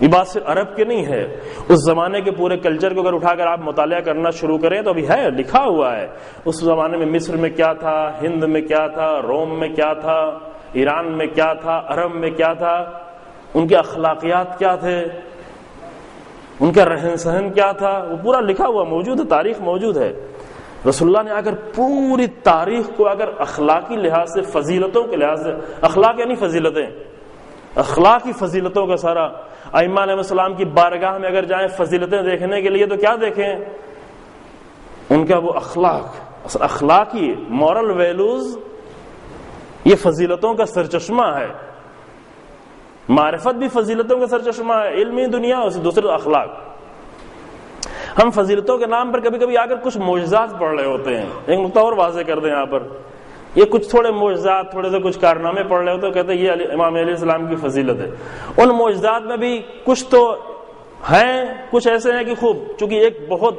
یہ بات صرف عرب کے نہیں ہے, اس زمانے کے پورے کلچر کو اگر اٹھا کر آپ مطالعہ کرنا شروع کریں تو ابھی ہے, لکھا ہوا ہے. اس زمانے میں مصر میں کیا تھا, ہند میں کیا تھا, روم میں کیا تھا, ایران میں کیا تھا, عرب میں کیا تھا, ان کے اخلاقیات کیا تھے, ان کا رہن سہن کیا تھا, وہ پورا لکھا ہوا موجود ہے, تاریخ موجود ہے. رسول اللہ نے اگر پوری تاریخ کو اگر اخلاقی لحاظ سے, فضیلتوں کے لحاظ سے, اخلاق یعنی فضیلتیں, اخلاقی فضیلتوں کا سارا, ائمہ علیہ السلام کی بارگاہ میں اگر جائیں فضیلتیں دیکھنے کے لیے تو کیا دیکھیں؟ ان کا وہ اخلاق, اخلاقی مورل ویلوز, یہ فضیلتوں کا سرچشمہ ہے. معرفت بھی فضیلتوں کا سرچشمہ ہے, علمی دنیا, اس دوسرے اخلاق. ہم فضیلتوں کے نام پر کبھی کبھی آ کر کچھ معجزات پڑھ رہے ہوتے ہیں. ایک نقطہ اور واضح کر دیں یہاں پر, یہ کچھ تھوڑے معجزات, تھوڑے سے کچھ کارنامے پڑھ رہے ہوتے ہیں, کہتے ہیں یہ امام علیہ السلام کی فضیلت ہے. ان معجزات میں بھی کچھ تو ہیں, کچھ ایسے ہیں کہ خوب, چونکہ ایک بہت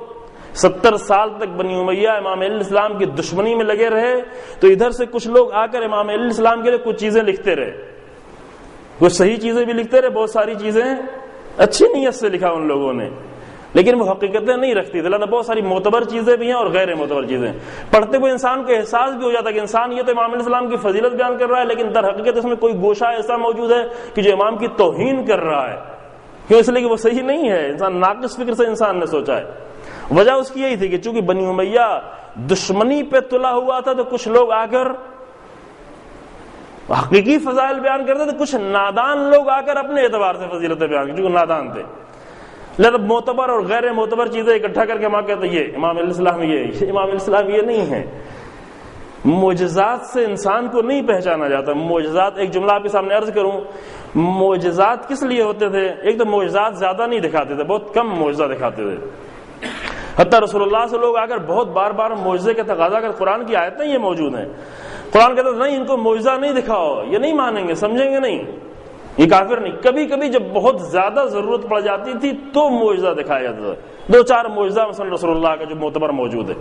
70 سال تک بنی امیہ امام علیہ السلام کی دشمنی میں لگے رہے, تو ادھر سے کچھ لوگ آ کر امام علیہ السلام کے لیے کچھ چیزیں لکھتے رہے, کچھ صحیح چیزیں بھی لکھتے رہے, بہت ساری چیزیں اچھی نیت سے لکھا ان لوگوں نے, لیکن وہ حقیقتیں نہیں رکھتی. اللہ نے بہت ساری معتبر چیزیں بھی ہیں اور غیر معتبر چیزیں. پڑھتے ہوئے انسان کو احساس بھی ہو جاتا ہے کہ انسان یہ تو امام علیہ السلام کی فضیلت بیان کر رہا ہے, لیکن در حقیقت اس میں کوئی گوشہ ایسا موجود ہے کہ جو امام کی توہین کر رہا ہے. کیوں؟ اس لیے کہ وہ صحیح نہیں ہے, انسان ناقص فکر سے انسان نے سوچا ہے. وجہ اس کی یہی تھی کہ چونکہ بنی امیہ دشمنی پہ تلا ہوا تھا, تو کچھ لوگ آ کر حقیقی فضائل بیان کرتے تھے, کچھ نادان لوگ آ کر اپنے اعتبار سے فضیلتیں بیان کرتے, کیونکہ نادان تھے. لہذا معتبر اور غیر معتبر چیزیں اکٹھا کر کے ماں کہتے یہ امام علیہ السلام, یہ امام علیہ السلام یہ نہیں ہے. معجزات سے انسان کو نہیں پہچانا جاتا. معجزات, ایک جملہ آپ کے سامنے عرض کروں, معجزات کس لیے ہوتے تھے؟ ایک تو معجزات زیادہ نہیں دکھاتے تھے, بہت کم معجزہ دکھاتے تھے. حتیٰ رسول اللہ سے لوگ آ کر بہت بار بار معجزے کا تقاضا کر, قرآن کی آیتیں یہ موجود ہیں, قرآن کہتا نہیں ان کو معجزہ نہیں دکھاؤ, یہ نہیں مانیں گے, سمجھیں گے نہیں, یہ کافر نہیں. کبھی کبھی جب بہت زیادہ ضرورت پڑ جاتی تھی تو معجزہ دکھایا جاتا تھا, 2-4 معجزہ مثلا رسول اللہ کا جو معتبر موجود ہے.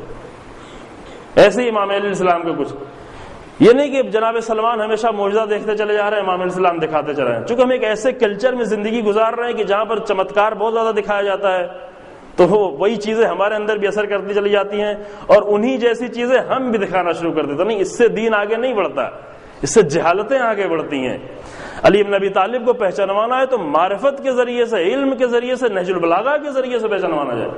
ایسے ہی امام علیہ السلام کے کچھ, یہ نہیں کہ جناب سلمان ہمیشہ معجزہ دیکھتے چلے جا رہے ہیں, امام علیہ السلام دکھاتے چلے ہیں. چونکہ ہم ایک ایسے کلچر میں زندگی گزار رہے ہیں کہ جہاں پر چمتکار بہت زیادہ دکھایا جاتا ہے, تو وہی چیزیں ہمارے اندر بھی اثر کرتی چلی جاتی ہیں, اور انہی جیسی چیزیں ہم بھی دکھانا شروع کر دیتے. نہیں, اس سے دین آگے نہیں بڑھتا, اس سے جہالتیں آگے بڑھتی ہیں. علی بن ابی طالب کو پہچانوانا ہے تو معرفت کے ذریعے سے, علم کے ذریعے سے, نہج البلاغہ کے ذریعے سے پہچانوانا جائے.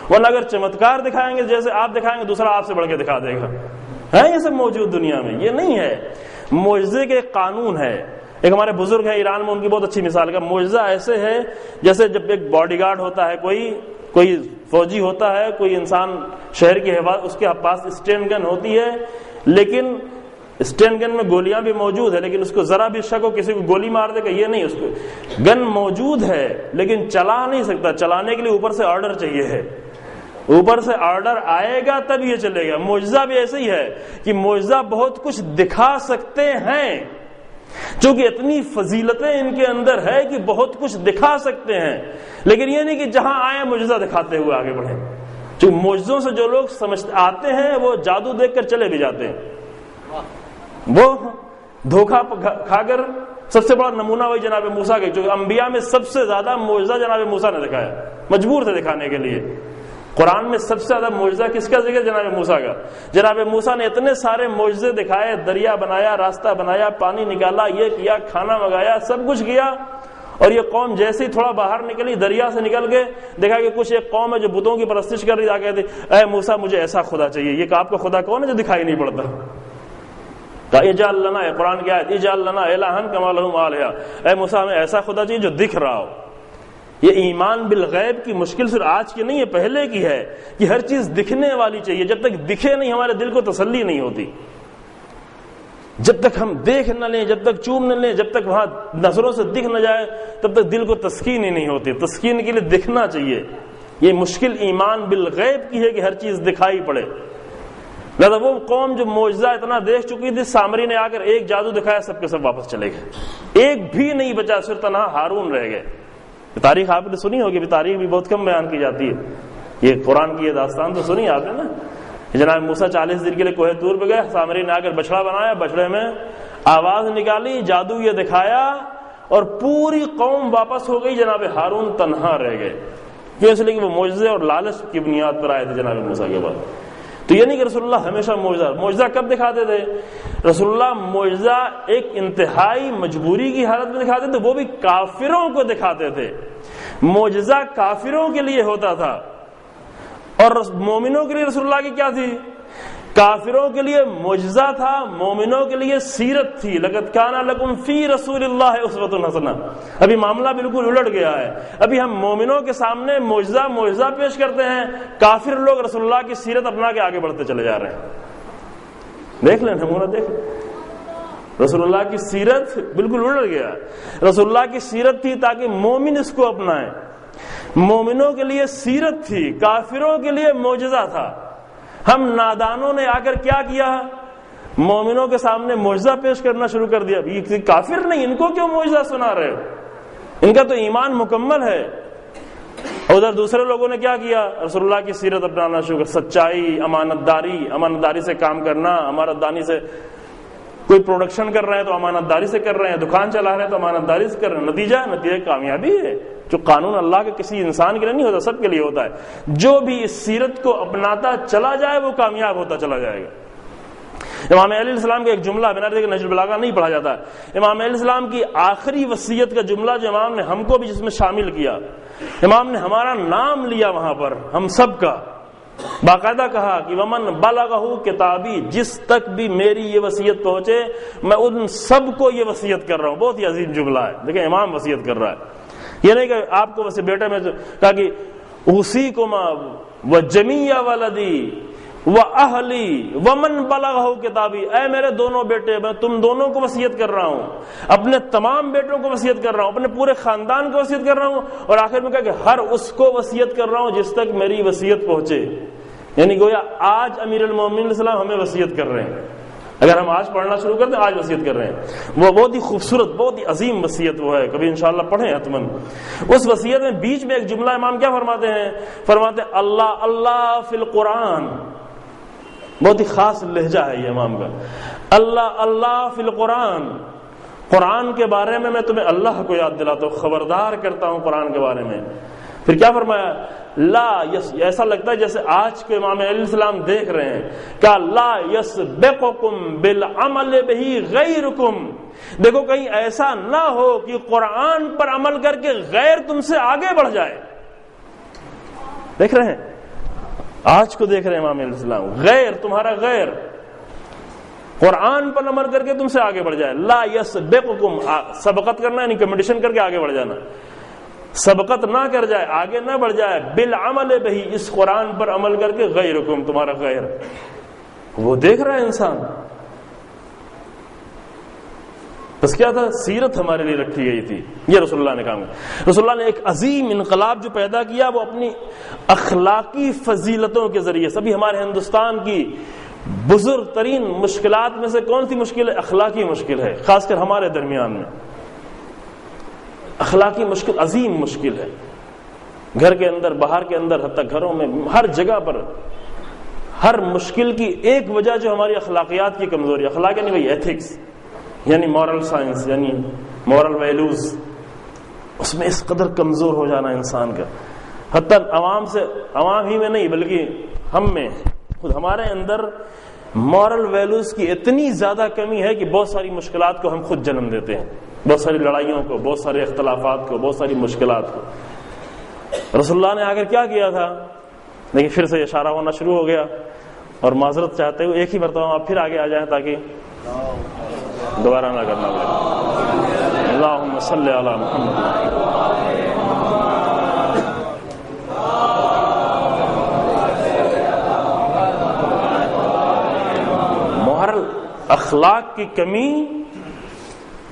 ورنہ اگر چمتکار دکھائیں گے جیسے آپ دکھائیں گے, دوسرا آپ سے بڑھ کے دکھا دے گا. ہے یہ سب موجود دنیا میں, یہ نہیں ہے. معجزے کے قانون ہے. ایک ہمارے بزرگ ہیں ایران میں, ان کی بہت اچھی مثال کا معجزہ ایسے ہے جیسے جب ایک باڈی گارڈ ہوتا ہے, کوئی فوجی ہوتا ہے, کوئی انسان شہر کی حفاظت, اس کے پاس اسٹین گن ہوتی ہے, لیکن اسٹین گن میں گولیاں بھی موجود ہے, لیکن اس کو ذرا بھی شک ہو کسی کو گولی مار دے گا, یہ نہیں. اس کو گن موجود ہے لیکن چلا نہیں سکتا, چلانے کے لیے اوپر سے آرڈر چاہیے ہے, اوپر سے آرڈر آئے گا تب یہ چلے گا. معجزہ بھی ایسے ہی ہے کہ معجزہ بہت کچھ دکھا سکتے ہیں, چونکہ اتنی فضیلتیں ان کے اندر ہے کہ بہت کچھ دکھا سکتے ہیں, لیکن یہ نہیں کہ جہاں آئے معجزہ دکھاتے ہوئے آگے بڑھیں. چونکہ معجزوں سے جو لوگ سمجھتے آتے ہیں وہ جادو دیکھ کر چلے بھی جاتے ہیں. وہ دھوکہ کھا کر, سب سے بڑا نمونہ وہی جناب موسیٰ کے, جو انبیاء میں سب سے زیادہ معجزہ جناب موسیٰ نے دکھایا, مجبور تھے دکھانے کے لیے. قرآن میں سب سے زیادہ معجزہ کس کا ذکر؟ جناب موسیٰ کا. جناب موسیٰ نے اتنے سارے معجزے دکھائے, دریا بنایا, راستہ بنایا, پانی نکالا, یہ کیا, کھانا منگایا, سب کچھ کیا. اور یہ قوم جیسے ہی تھوڑا باہر نکلی, دریا سے نکل کے دیکھا کہ کچھ ایک قوم ہے جو بتوں کی پرستش کر رہی, آ کہتے اے موسیٰ مجھے ایسا خدا چاہیے. یہ کہ آپ کا خدا کون ہے جو دکھائی نہیں پڑتا؟ کہا اجعل لنا، قرآن کی آیت اجعل لنا الہا کما لہم آلہہ، اے موسیٰ ہمیں ایسا خدا چاہیے جو دکھ رہا ہو۔ یہ ایمان بالغیب کی مشکل صرف آج کی نہیں ہے، پہلے کی ہے کہ ہر چیز دکھنے والی چاہیے۔ جب تک دکھے نہیں ہمارے دل کو تسلی نہیں ہوتی، جب تک ہم دیکھ نہ لیں، جب تک چوم نہ لیں، جب تک وہاں نظروں سے دکھ نہ جائے، تب تک دل کو تسکین ہی نہیں ہوتی۔ تسکین کے لیے دکھنا چاہیے۔ یہ مشکل ایمان بالغیب کی ہے کہ ہر چیز دکھائی پڑے۔ لہذا وہ قوم جو معجزہ اتنا دیکھ چکی تھی، سامری نے آ کر ایک جادو دکھایا، سب کے سب واپس چلے گئے، ایک بھی نہیں بچا، صرف تنہا ہارون رہ گئے۔ تاریخ آپ نے سنی ہوگی، تاریخ بھی بہت کم بیان کی جاتی ہے، یہ قرآن کی یہ داستان تو سنی آپ نے نا۔ جناب موسیٰ 40 دن کے لیے کوہ طور پہ گئے، سامری نے آ کر بچڑا بنایا، بچڑے میں آواز نکالی، جادو یہ دکھایا، اور پوری قوم واپس ہو گئی، جناب ہارون تنہا رہ گئے۔ کیوں؟ اس لیے کہ وہ معجزے اور لالچ کی بنیاد پر آئے تھے جناب موسیٰ کے بعد۔ تو یہ نہیں کہ رسول اللہ ہمیشہ معجزہ کب دکھاتے تھے؟ رسول اللہ معجزہ ایک انتہائی مجبوری کی حالت میں دکھاتے تھے، وہ بھی کافروں کو دکھاتے تھے۔ معجزہ کافروں کے لیے ہوتا تھا، اور مومنوں کے لیے رسول اللہ کی کیا تھی؟ کافروں کے لیے معجزہ تھا، مومنوں کے لیے سیرت تھی۔ لقد کان لکم فی رسول اللہ اسوۃ حسنہ۔ ابھی معاملہ بالکل الٹ گیا ہے، ابھی ہم مومنوں کے سامنے معجزہ پیش کرتے ہیں، کافر لوگ رسول اللہ کی سیرت اپنا کے آگے بڑھتے چلے جا رہے ہیں۔ دیکھ لیں نمونہ، دیکھ لیں رسول اللہ کی سیرت بالکل الٹ گیا۔ رسول اللہ کی سیرت تھی تاکہ مومن اس کو اپنائیں، مومنوں کے لیے سیرت تھی، کافروں کے لیے معجزہ تھا۔ ہم نادانوں نے آ کر کیا کیا؟ مومنوں کے سامنے معجزہ پیش کرنا شروع کر دیا۔ یہ کافر نہیں، ان کو کیوں معجزہ سنا رہے ہو؟ ان کا تو ایمان مکمل ہے۔ ادھر دوسرے لوگوں نے کیا کیا؟ رسول اللہ کی سیرت اپنانا شروع کر، سچائی، امانت داری سے کام کرنا، امانت داری سے کوئی پروڈکشن کر رہے ہیں تو امانت داری سے کر رہے ہیں، دکان چلا رہے ہیں تو امانت داری سے کر رہے ہیں۔ نتیجہ کامیابی ہے۔ جو قانون اللہ کے کسی انسان کے لیے نہیں ہوتا، سب کے لیے ہوتا ہے۔ جو بھی اس سیرت کو اپناتا چلا جائے وہ کامیاب ہوتا چلا جائے گا۔ امام علیہ السلام کا ایک جملہ، بنا کہ نہج البلاغہ نہیں پڑھا جاتا، امام علیہ السلام کی آخری وصیت کا جملہ جو امام نے ہم کو بھی جس میں شامل کیا، امام نے ہمارا نام لیا وہاں پر، ہم سب کا باقاعدہ کہا کہ ومن بلغہ کتابی، جس تک بھی میری یہ وصیت پہنچے میں ان سب کو یہ وصیت کر رہا ہوں۔ بہت ہی عظیم جملہ ہے، دیکھیں امام وصیت کر رہا ہے۔ یہ نہیں کہ آپ کو ویسے بیٹے میں کہا کہ اوصیکما وجمیع ولدی واہلی ومن بلغہ کتابی، اے میرے دونوں بیٹے، میں تم دونوں کو وصیت کر رہا ہوں، اپنے تمام بیٹوں کو وصیت کر رہا ہوں، اپنے پورے خاندان کو وصیت کر رہا ہوں، اور آخر میں کہا کہ ہر اس کو وصیت کر رہا ہوں جس تک میری وصیت پہنچے۔ یعنی گویا آج امیر المومنین علیہ السلام ہمیں وصیت کر رہے ہیں۔ اگر ہم آج پڑھنا شروع کر دیں، آج وصیت کر رہے ہیں۔ وہ بہت ہی خوبصورت، بہت ہی عظیم وصیت وہ ہے، کبھی انشاءاللہ پڑھیں حتماً۔ اس وصیت میں بیچ میں ایک جملہ امام کیا فرماتے ہیں؟ فرماتے ہیں اللہ اللہ فی القرآن، بہت ہی خاص لہجہ ہے یہ امام کا، اللہ اللہ فی القرآن، قرآن کے بارے میں تمہیں اللہ کو یاد دلاتا ہوں، خبردار کرتا ہوں قرآن کے بارے میں۔ پھر کیا فرمایا؟ لا ایسا لگتا ہے جیسے آج کے امام علیہ السلام دیکھ رہے ہیں کہ لا یسبقکم بالعمل بہ غیرکم، دیکھو کہیں ایسا نہ ہو کہ قرآن پر عمل کر کے غیر تم سے آگے بڑھ جائے۔ دیکھ رہے ہیں آج کو، دیکھ رہے ہیں امام علیہ السلام، غیر تمہارا غیر قرآن پر عمل کر کے تم سے آگے بڑھ جائے۔ لا یسبقکم، سبقت کرنا یعنی کمپٹیشن کر کے آگے بڑھ جانا، سبقت نہ کر جائے، آگے نہ بڑھ جائے، بالعمل بہ، اس قرآن پر عمل کر کے، غیرکم، تمہارا غیر۔ وہ دیکھ رہا ہے انسان، بس کیا تھا؟ سیرت ہمارے لیے رکھی گئی تھی، یہ رسول اللہ نے کام کیا۔ رسول اللہ نے ایک عظیم انقلاب جو پیدا کیا وہ اپنی اخلاقی فضیلتوں کے ذریعے۔ سبھی ہمارے ہندوستان کی بزرگ ترین مشکلات میں سے کون سی مشکل ہے؟ اخلاقی مشکل ہے، خاص کر ہمارے درمیان میں اخلاقی مشکل عظیم مشکل ہے۔ گھر کے اندر، باہر کے اندر، حتیٰ گھروں میں، ہر جگہ پر ہر مشکل کی ایک وجہ جو ہماری اخلاقیات کی کمزوری، اخلاق یعنی وہی ایتھکس، یعنی مورل سائنس، یعنی مورل ویلیوز، اس میں اس قدر کمزور ہو جانا انسان کا، حتیٰ عوام ہی میں نہیں بلکہ ہم میں خود، ہمارے اندر مورل ویلیوز کی اتنی زیادہ کمی ہے کہ بہت ساری مشکلات کو ہم خود جنم دیتے ہیں، بہت ساری لڑائیوں کو، بہت سارے اختلافات کو، بہت ساری مشکلات کو۔ رسول اللہ نے آگر کیا کیا تھا؟ لیکن پھر سے اشارہ ہونا شروع ہو گیا، اور معذرت چاہتے ہوئے ایک ہی مرتبہ آپ پھر آگے آ جائیں تاکہ دوبارہ نہ کرنا پڑے. اللہم صلی علی محمد. محرل اخلاق کی کمی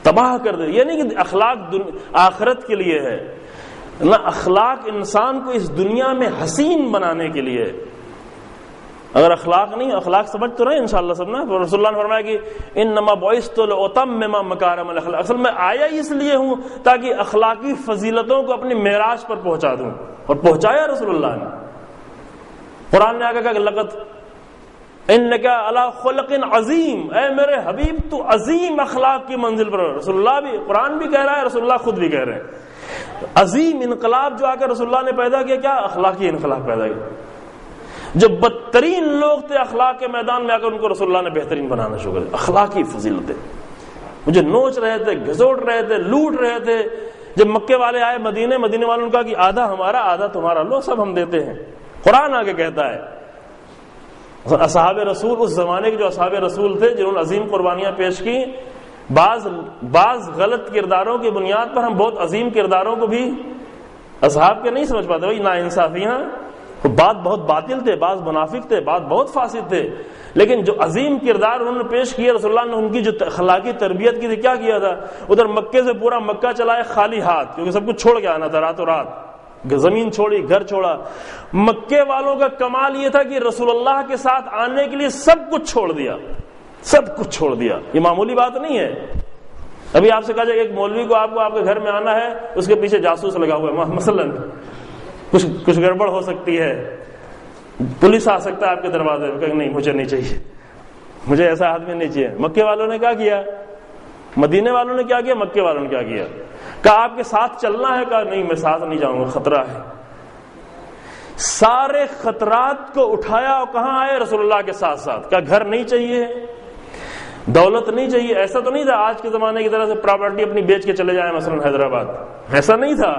تباہ کر دے. یہ نہیں کہ اخلاق آخرت کے لیے ہے، نہ اخلاق انسان کو اس دنیا میں حسین بنانے کے لیے. اگر اخلاق نہیں، اخلاق سمجھ تو رہے انشاءاللہ سب نا. رسول اللہ نے فرمایا کہ انما بعثت لاتمم مکارم الاخلاق، اصل میں آیا اس لیے ہوں تاکہ اخلاقی فضیلتوں کو اپنی معراج پر پہنچا دوں، اور پہنچایا رسول اللہ نے. قرآن نے آگے کہا کہ لقد انک علی خلق عظیم، اے میرے حبیب تو عظیم اخلاق کی منزل پر. رسول اللہ بھی، قرآن بھی کہہ رہا ہے، رسول اللہ خود بھی کہہ رہے ہیں. عظیم انقلاب جو آ کر رسول اللہ نے پیدا کیا، کیا اخلاقی انقلاب پیدا کیا. جو بدترین لوگ تھے اخلاق کے میدان میں آ کر ان کو رسول اللہ نے بہترین بنانا شروع کر دیا. اخلاقی فضیلتیں مجھے نوچ رہے تھے، گھسوٹ رہے تھے، لوٹ رہے تھے. جب مکے والے آئے مدینے والوں نے کہا کہ آدھا ہمارا آدھا تمہارا، لو سب ہم دیتے ہیں. قرآن آگے کہتا ہے اصحاب رسول، اس زمانے کے جو اصحاب رسول تھے جنہوں نے عظیم قربانیاں پیش کی، بعض غلط کرداروں کی بنیاد پر ہم بہت عظیم کرداروں کو بھی اصحاب کے نہیں سمجھ پاتے. وہی ناانصافیاں، بات بہت باطل تھے، بعض منافق تھے، بات بہت فاسد تھے، لیکن جو عظیم کردار انہوں نے پیش کیا، رسول اللہ نے ان کی جو اخلاقی تربیت کی تھی، کیا کیا تھا. ادھر مکے سے پورا مکہ چلائے خالی ہاتھ، کیونکہ سب کچھ چھوڑ کے آنا تھا راتوں رات. زمین چھوڑی، گھر چھوڑا. مکے والوں کا کمال یہ تھا کہ رسول اللہ کے ساتھ آنے کے لیے سب کچھ چھوڑ دیا، سب کچھ چھوڑ دیا. یہ معمولی بات نہیں ہے. ابھی آپ سے کہا جائے ایک مولوی کو آپ کے گھر میں آنا ہے، اس کے پیچھے جاسوس لگا ہوا ہے، مثلا کچھ گڑبڑ ہو سکتی ہے، پولیس آ سکتا ہے آپ کے دروازے پہ، کہ نہیں مجھے نہیں چاہیے، مجھے ایسا آدمی نہیں چاہیے. مکے والوں نے کیا کیا، مدینے والوں نے کیا کیا، مکے والوں نے کیا کیا. کہا آپ کے ساتھ چلنا ہے، کہا نہیں میں ساتھ نہیں جاؤں گا، خطرہ ہے. سارے خطرات کو اٹھایا اور کہاں آئے، رسول اللہ کے ساتھ ساتھ. کہا گھر نہیں چاہیے، دولت نہیں چاہیے. ایسا تو نہیں تھا آج کے زمانے کی طرح سے پراپرٹی اپنی بیچ کے چلے جائیں مثلا حیدرآباد، ایسا نہیں تھا.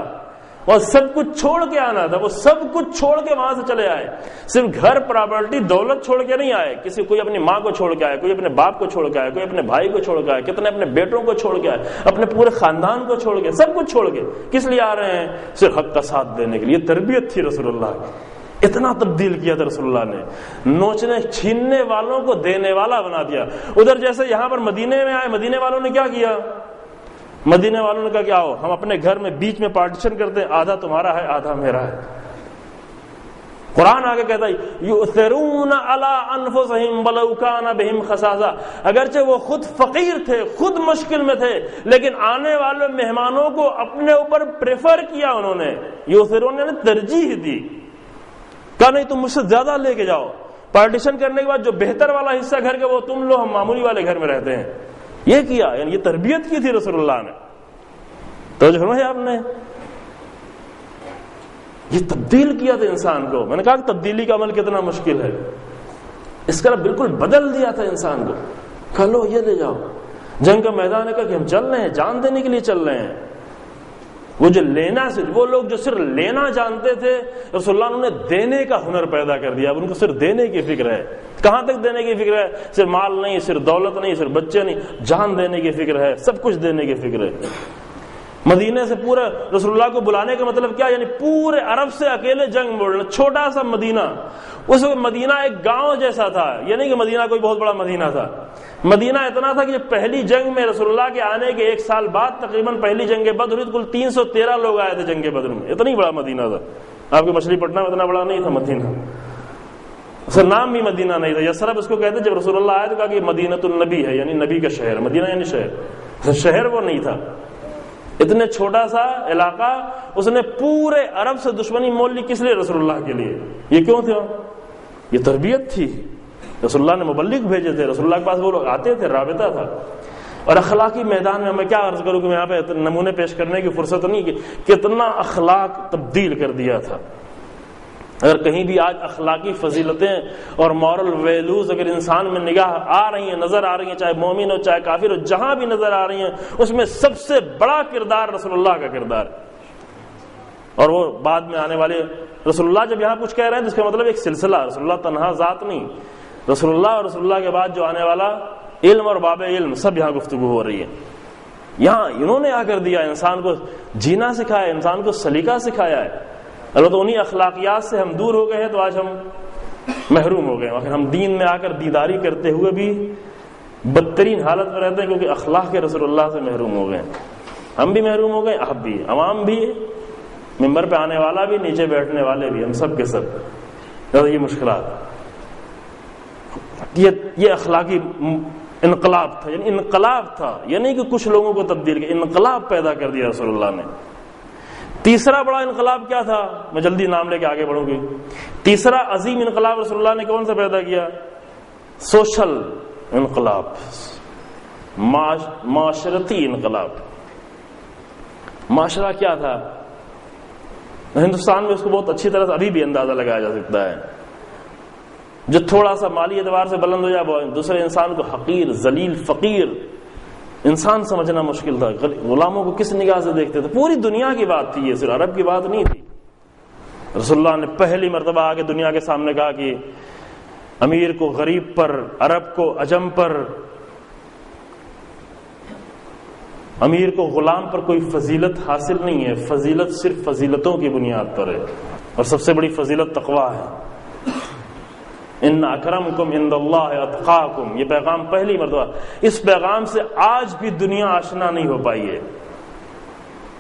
اور سب کچھ چھوڑ کے آنا تھا. وہ سب کچھ چھوڑ کے وہاں سے چلے آئے. صرف گھر، پراپرٹی، دولت چھوڑ کے نہیں آئے. کوئی اپنی ماں کو چھوڑ کے آئے، کوئی اپنے باپ کو چھوڑ کے آئے، کوئی اپنے بھائی کو چھوڑ کے آئے، کتنے اپنے بیٹوں کو چھوڑ کے آئے، اپنے پورے خاندان کو چھوڑ کے، سب کچھ چھوڑ کے. کس لیے آ رہے ہیں؟ صرف حق کا ساتھ دینے کے لیے. تربیت تھی رسول اللہ کی. اتنا تبدیل کیا تھا رسول اللہ نے. نوچنے چھیننے والوں کو دینے والا بنا دیا. ادھر جیسے یہاں پر مدینے میں آئے، مدینے والوں نے کیا کیا، مدینے والوں نے کہا کہ آؤ ہم اپنے گھر میں بیچ میں پارٹیشن کرتے ہیں، آدھا تمہارا ہے آدھا میرا ہے. قرآن آگے کہتا ہے یؤثرون علی انفسہم ولو کان بہم خصاصہ. اگرچہ وہ خود فقیر تھے، خود مشکل میں تھے، لیکن آنے والے مہمانوں کو اپنے اوپر پریفر کیا. انہوں نے یؤثرون نے ترجیح دی. کہا نہیں تم مجھ سے زیادہ لے کے جاؤ. پارٹیشن کرنے کے بعد جو بہتر والا حصہ گھر کے وہ تم لو، ہم معمولی والے گھر میں رہتے ہیں. یہ کیا، یعنی یہ تربیت کی تھی رسول اللہ نے. توجہ فرمائی آپ نے، یہ تبدیل کیا تھا انسان کو. میں نے کہا کہ تبدیلی کا عمل کتنا مشکل ہے. اس کا بالکل بدل دیا تھا انسان کو. کہا لو یہ لے جاؤ. جنگ کا میدان ہے کہ ہم چل رہے ہیں، جان دینے کے لیے چل رہے ہیں. وہ جو لینا، وہ لوگ جو صرف لینا جانتے تھے، رسول اللہ نے دینے کا ہنر پیدا کر دیا. اب ان کو صرف دینے کی فکر ہے. کہاں تک دینے کی فکر ہے؟ صرف مال نہیں، صرف دولت نہیں، صرف بچے نہیں، جان دینے کی فکر ہے، سب کچھ دینے کی فکر ہے. مدینے سے پورے رسول اللہ کو بلانے کا مطلب کیا، یعنی پورے عرب سے اکیلے جنگ موڑنا. چھوٹا سا مدینہ، اس وقت مدینہ ایک گاؤں جیسا تھا. یہ نہیں کہ مدینہ کوئی بہت بڑا مدینہ تھا. مدینہ اتنا تھا کہ پہلی جنگ میں رسول اللہ کے آنے کے 1 سال بعد تقریباً پہلی جنگ بدر ہوئی، کل 313 لوگ آئے تھے جنگ بدر میں. اتنی بڑا مدینہ تھا. آپ کے مچھلی پٹنہ میں اتنا بڑا نہیں تھا مدینہ. اسکا نام بھی مدینہ نہیں تھا. یثرب اس کو کہتے. جب رسول اللہ آئے تو کہا کہ مدینۃ النبی ہے، یعنی نبی کا شہر. مدینہ یعنی شہر، شہر وہ نہیں تھا. اتنے چھوٹا سا علاقہ، اس نے پورے عرب سے دشمنی مول لی. کس لیے؟ رسول اللہ کے لیے. یہ کیوں تھا؟ یہ تربیت تھی. رسول اللہ نے مبلغ بھیجے تھے. رسول اللہ کے پاس وہ لوگ آتے تھے، رابطہ تھا. اور اخلاقی میدان میں میں کیا عرض کروں کہ میں یہاں پہ نمونے پیش کرنے کی فرصت نہیں کہ کتنا اخلاق تبدیل کر دیا تھا. اگر کہیں بھی آج اخلاقی فضیلتیں اور مورل ویلوز اگر انسان میں نگاہ آ رہی ہیں، نظر آ رہی ہیں، چاہے مومن ہو چاہے کافر ہو، جہاں بھی نظر آ رہی ہیں، اس میں سب سے بڑا کردار رسول اللہ کا کردار ہے. اور وہ بعد میں آنے والے رسول اللہ جب یہاں کچھ کہہ رہے ہیں تو اس کا مطلب ایک سلسلہ. رسول اللہ تنہا ذات نہیں. رسول اللہ اور رسول اللہ کے بعد جو آنے والا علم اور باب علم سب یہاں گفتگو ہو رہی ہے. یہاں انہوں نے آ کر دیا، انسان کو جینا سکھایا، انسان کو سلیقہ سکھایا ہے. البتہ انہی اخلاقیات سے ہم دور ہو گئے ہیں تو آج ہم محروم ہو گئے ہیں. اگر ہم دین میں آ کر دینداری کرتے ہوئے بھی بدترین حالت میں رہتے ہیں کیونکہ اخلاق کے رسول اللہ سے محروم ہو گئے ہیں. ہم بھی محروم ہو گئے، آپ بھی، عوام بھی، ممبر پہ آنے والا بھی، نیچے بیٹھنے والے بھی، ہم سب کے سب. یہ مشکلات، یہ اخلاقی انقلاب تھا. یعنی انقلاب تھا، یہ نہیں کہ کچھ لوگوں کو تبدیل کیا، انقلاب پیدا کر دیا رسول اللہ نے. تیسرا بڑا انقلاب کیا تھا؟ میں جلدی نام لے کے آگے بڑھوں گی. تیسرا عظیم انقلاب رسول اللہ نے کون سا پیدا کیا؟ سوشل انقلاب، معاشرتی انقلاب. معاشرہ کیا تھا؟ ہندوستان میں اس کو بہت اچھی طرح سے ابھی بھی اندازہ لگایا جا سکتا ہے. جو تھوڑا سا مالی اعتبار سے بلند ہو جائے وہ دوسرے انسان کو حقیر، ذلیل، فقیر انسان سمجھنا مشکل تھا. غلاموں کو کس نگاہ سے دیکھتے تھے؟ پوری دنیا کی بات تھی، یہ صرف عرب کی بات نہیں تھی. رسول اللہ نے پہلی مرتبہ آگے دنیا کے سامنے کہا کہ امیر کو غریب پر، عرب کو عجم پر، امیر کو غلام پر کوئی فضیلت حاصل نہیں ہے. فضیلت صرف فضیلتوں کی بنیاد پر ہے، اور سب سے بڑی فضیلت تقویٰ ہے. ان اکرمکم عند اللہ اتقاکم، یہ پیغام پہلی مرتبہ. اس پیغام سے آج بھی دنیا آشنا نہیں ہو پائی ہے.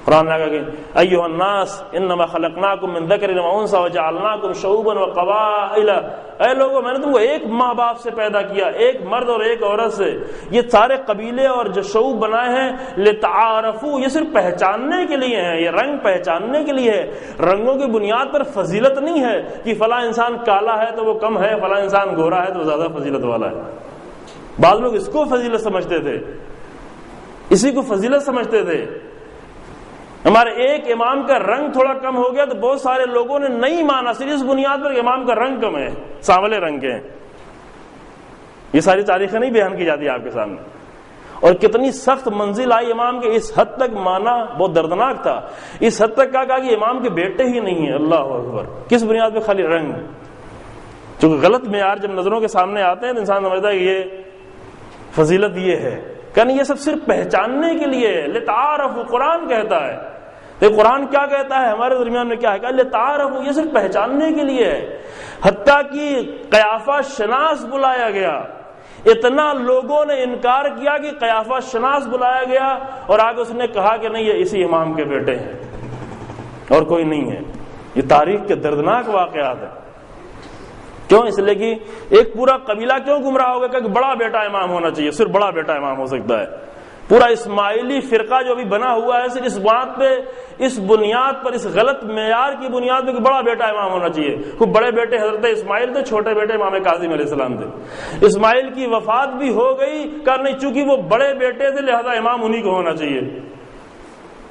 قرآن نے کہا کہ ایھا الناس انما خلقناکم من ذکر و انثى وجعلناکم شعوبا وقبائل، اے لوگوں میں نے تم کو ایک ماں باپ سے پیدا کیا، ایک مرد اور ایک عورت سے. یہ سارے قبیلے اور جو شعوب بنائے ہیں لتعارفوا، یہ صرف پہچاننے کے لیے ہیں، یہ رنگ پہچاننے کے لیے ہے. رنگوں کی بنیاد پر فضیلت نہیں ہے کہ فلاں انسان کالا ہے تو وہ کم ہے، فلاں انسان گورا ہے تو وہ زیادہ فضیلت والا ہے. بعض لوگ اس کو فضیلت سمجھتے تھے، اسی کو فضیلت سمجھتے تھے. ہمارے ایک امام کا رنگ تھوڑا کم ہو گیا تو بہت سارے لوگوں نے نہیں مانا، صرف اس بنیاد پر کہ امام کا رنگ کم ہے، سانولے رنگ کے ہیں. یہ ساری تاریخیں نہیں بیان کی جاتی آپ کے سامنے. اور کتنی سخت منزل آئی امام کے، اس حد تک مانا بہت دردناک تھا. اس حد تک کہا کہ امام کے بیٹے ہی نہیں ہیں. اللہ اکبر! کس بنیاد پہ؟ خالی رنگ. چونکہ غلط معیار جب نظروں کے سامنے آتے ہیں تو انسان سمجھتا ہے کہ یہ فضیلت یہ ہے. کہ یہ سب صرف پہچاننے کے لیے ہے. لتعارفوا، قرآن کہتا ہے. قرآن کیا کہتا ہے؟ ہمارے درمیان میں کیا ہے؟ کہ لتعارفوا، یہ صرف پہچاننے کے لیے ہے. حتیٰ کہ قیافہ شناس بلایا گیا. اتنا لوگوں نے انکار کیا کہ قیافہ شناس بلایا گیا، اور آگے اس نے کہا کہ نہیں، یہ اسی امام کے بیٹے ہیں اور کوئی نہیں ہے. یہ تاریخ کے دردناک واقعات ہیں. کیوں؟ اس لیے کہ ایک پورا قبیلہ کیوں گمراہ ہوگا کہ بڑا بیٹا امام ہونا چاہیے، صرف بڑا بیٹا امام ہو سکتا ہے. پورا اسماعیلی فرقہ جو بھی بنا ہوا ہے صرف اس بات پہ، اس بنیاد پر، اس غلط معیار کی بنیاد پہ کہ بڑا بیٹا امام ہونا چاہیے. خوب بڑے بیٹے حضرت اسماعیل تھے، چھوٹے بیٹے امام کاظم علیہ السلام تھے. اسماعیل کی وفات بھی ہو گئی، کہا نہیں چونکہ وہ بڑے بیٹے تھے لہذا امام انہی کو ہونا چاہیے.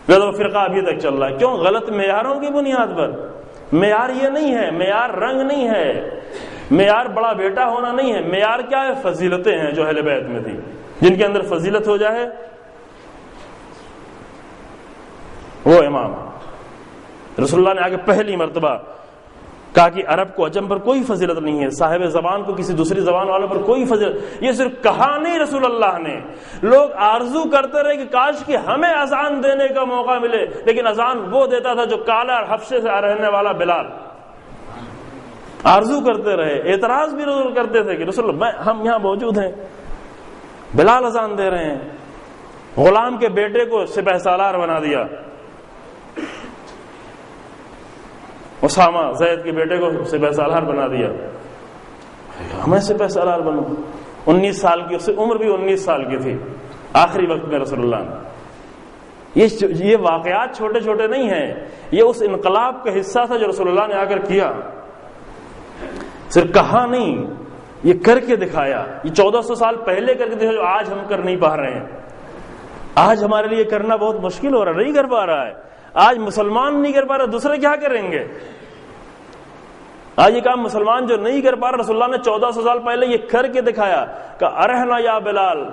لہذا وہ فرقہ ابھی تک چل رہا ہے. کیوں؟ غلط معیاروں کی بنیاد پر. معیار یہ نہیں ہے، معیار رنگ نہیں ہے، معیار بڑا بیٹا ہونا نہیں ہے. معیار کیا ہے؟ فضیلتیں ہیں جو اہل بیت میں تھی. جن کے اندر فضیلت ہو جائے وہ امام. رسول اللہ نے آگے پہلی مرتبہ کہا کہ عرب کو عجم پر کوئی فضیلت نہیں ہے، صاحب زبان کو کسی دوسری زبان والوں پر کوئی فضیلت. یہ صرف کہا نہیں رسول اللہ نے. لوگ آرزو کرتے رہے کہ کاش کہ ہمیں اذان دینے کا موقع ملے، لیکن اذان وہ دیتا تھا جو کالا اور حبشے سے رہنے والا بلال. آرزو کرتے رہے، اعتراض بھی ضرور کرتے تھے کہ رسول اللہ ہم یہاں موجود ہیں، بلال اذان دے رہے ہیں. غلام کے بیٹے کو سپہ سالار بنا دیا، اسامہ زید کے بیٹے کو سپہ سالار بنا دیا. ہمیں سپہ سالار بنو. 19 سال کی، اس سے عمر بھی 19 سال کی تھی آخری وقت میں رسول اللہ نے. یہ واقعات چھوٹے چھوٹے نہیں ہیں، یہ اس انقلاب کا حصہ تھا جو رسول اللہ نے آ کر کیا. صرف کہا نہیں، یہ کر کے دکھایا. یہ 1400 سال پہلے کر کے دکھایا جو آج ہم کر نہیں پا رہے ہیں. آج ہمارے لیے کرنا بہت مشکل ہو رہا ہے، نہیں کر پا رہا ہے. آج مسلمان نہیں کر پا رہا، دوسرے کیا کریں گے؟ آج یہ کام مسلمان جو نہیں کر پا رہا، رسول اللہ نے 1400 سال پہلے یہ کر کے دکھایا کہ ارحنا یا بلال.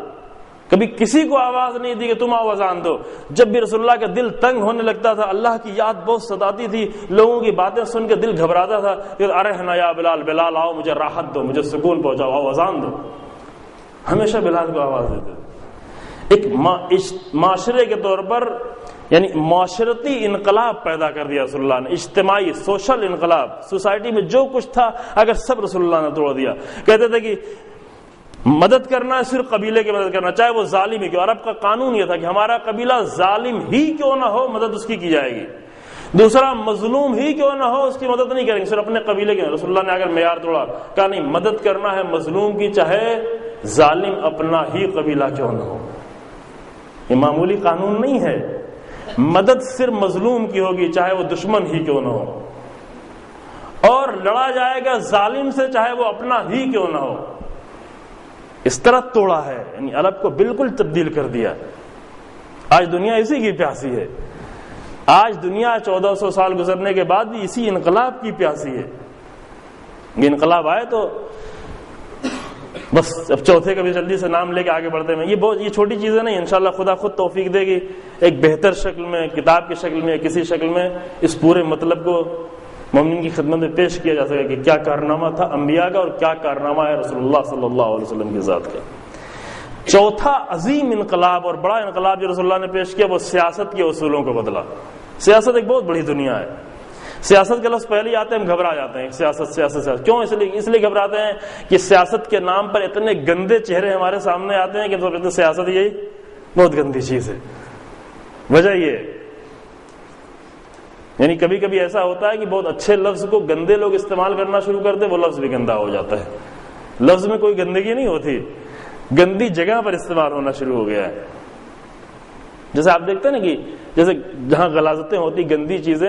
کبھی کسی کو آواز نہیں دی کہ تم آؤ اذان دو. جب بھی رسول اللہ کا دل تنگ ہونے لگتا تھا، اللہ کی یاد بہت ستاتی تھی، لوگوں کی باتیں سن کے دل گھبراتا تھا، کہ ارحنا یا بلال، بلال آؤ مجھے راحت دو، مجھے سکون پہنچاؤ، آؤ اذان دو. ہمیشہ بلال کو آواز دیتے تھے. ایک معاشرے کے طور پر یعنی معاشرتی انقلاب پیدا کر دیا رسول اللہ نے، اجتماعی سوشل انقلاب. سوسائٹی میں جو کچھ تھا اگر سب رسول اللہ نے توڑ دیا. کہتے تھے کہ مدد کرنا ہے صرف قبیلے کی مدد کرنا، چاہے وہ ظالم ہی کیوں. عرب کا قانون یہ تھا کہ ہمارا قبیلہ ظالم ہی کیوں نہ ہو مدد اس کی جائے گی، دوسرا مظلوم ہی کیوں نہ ہو اس کی مدد نہیں کریں گے، صرف اپنے قبیلے کے. رسول اللہ نے اگر معیار توڑا، کہا نہیں مدد کرنا ہے مظلوم کی چاہے ظالم اپنا ہی قبیلہ کیوں نہ ہو. یہ معمولی قانون نہیں ہے. مدد صرف مظلوم کی ہوگی چاہے وہ دشمن ہی کیوں نہ ہو، اور لڑا جائے گا ظالم سے چاہے وہ اپنا ہی کیوں نہ ہو. اس طرح توڑا ہے، یعنی عرب کو بالکل تبدیل کر دیا. آج دنیا اسی کی پیاسی ہے. آج دنیا 1400 سال گزرنے کے بعد بھی اسی انقلاب کی پیاسی ہے. یہ انقلاب آئے تو بس اب چوتھے کا بھی جلدی سے نام لے کے آگے بڑھتے ہیں. یہ چھوٹی چیزیں نہیں، انشاءاللہ خدا خود توفیق دے گی ایک بہتر شکل میں، کتاب کی شکل میں، کسی شکل میں اس پورے مطلب کو مومنین کی خدمت میں پیش کیا جا سکے کہ کیا کارنامہ تھا انبیاء کا اور کیا کارنامہ ہے رسول اللہ صلی اللہ علیہ وسلم کی ذات کا. چوتھا عظیم انقلاب اور بڑا انقلاب جو رسول اللہ نے پیش کیا وہ سیاست کے اصولوں کو بدلا. سیاست ایک بہت بڑی دنیا ہے. سیاست کے لفظ پہلے ہی آتے ہیں ہم گھبرا جاتے ہیں. سیاست سیاست سیاست کیوں؟ اس لیے گھبراتے ہیں کہ سیاست کے نام پر اتنے گندے چہرے ہمارے سامنے آتے ہیں کہ سیاست یہی بہت گندی چیز ہے. وجہ یہ یعنی کبھی کبھی ایسا ہوتا ہے کہ بہت اچھے لفظ کو گندے لوگ استعمال کرنا شروع کرتے، وہ لفظ بھی گندا ہو جاتا ہے. لفظ میں کوئی گندگی نہیں ہوتی، گندی جگہ پر استعمال ہونا شروع ہو گیا ہے. جیسے آپ دیکھتے ہیں نا کہ جیسے جہاں غلاظتیں ہوتی گندی چیزیں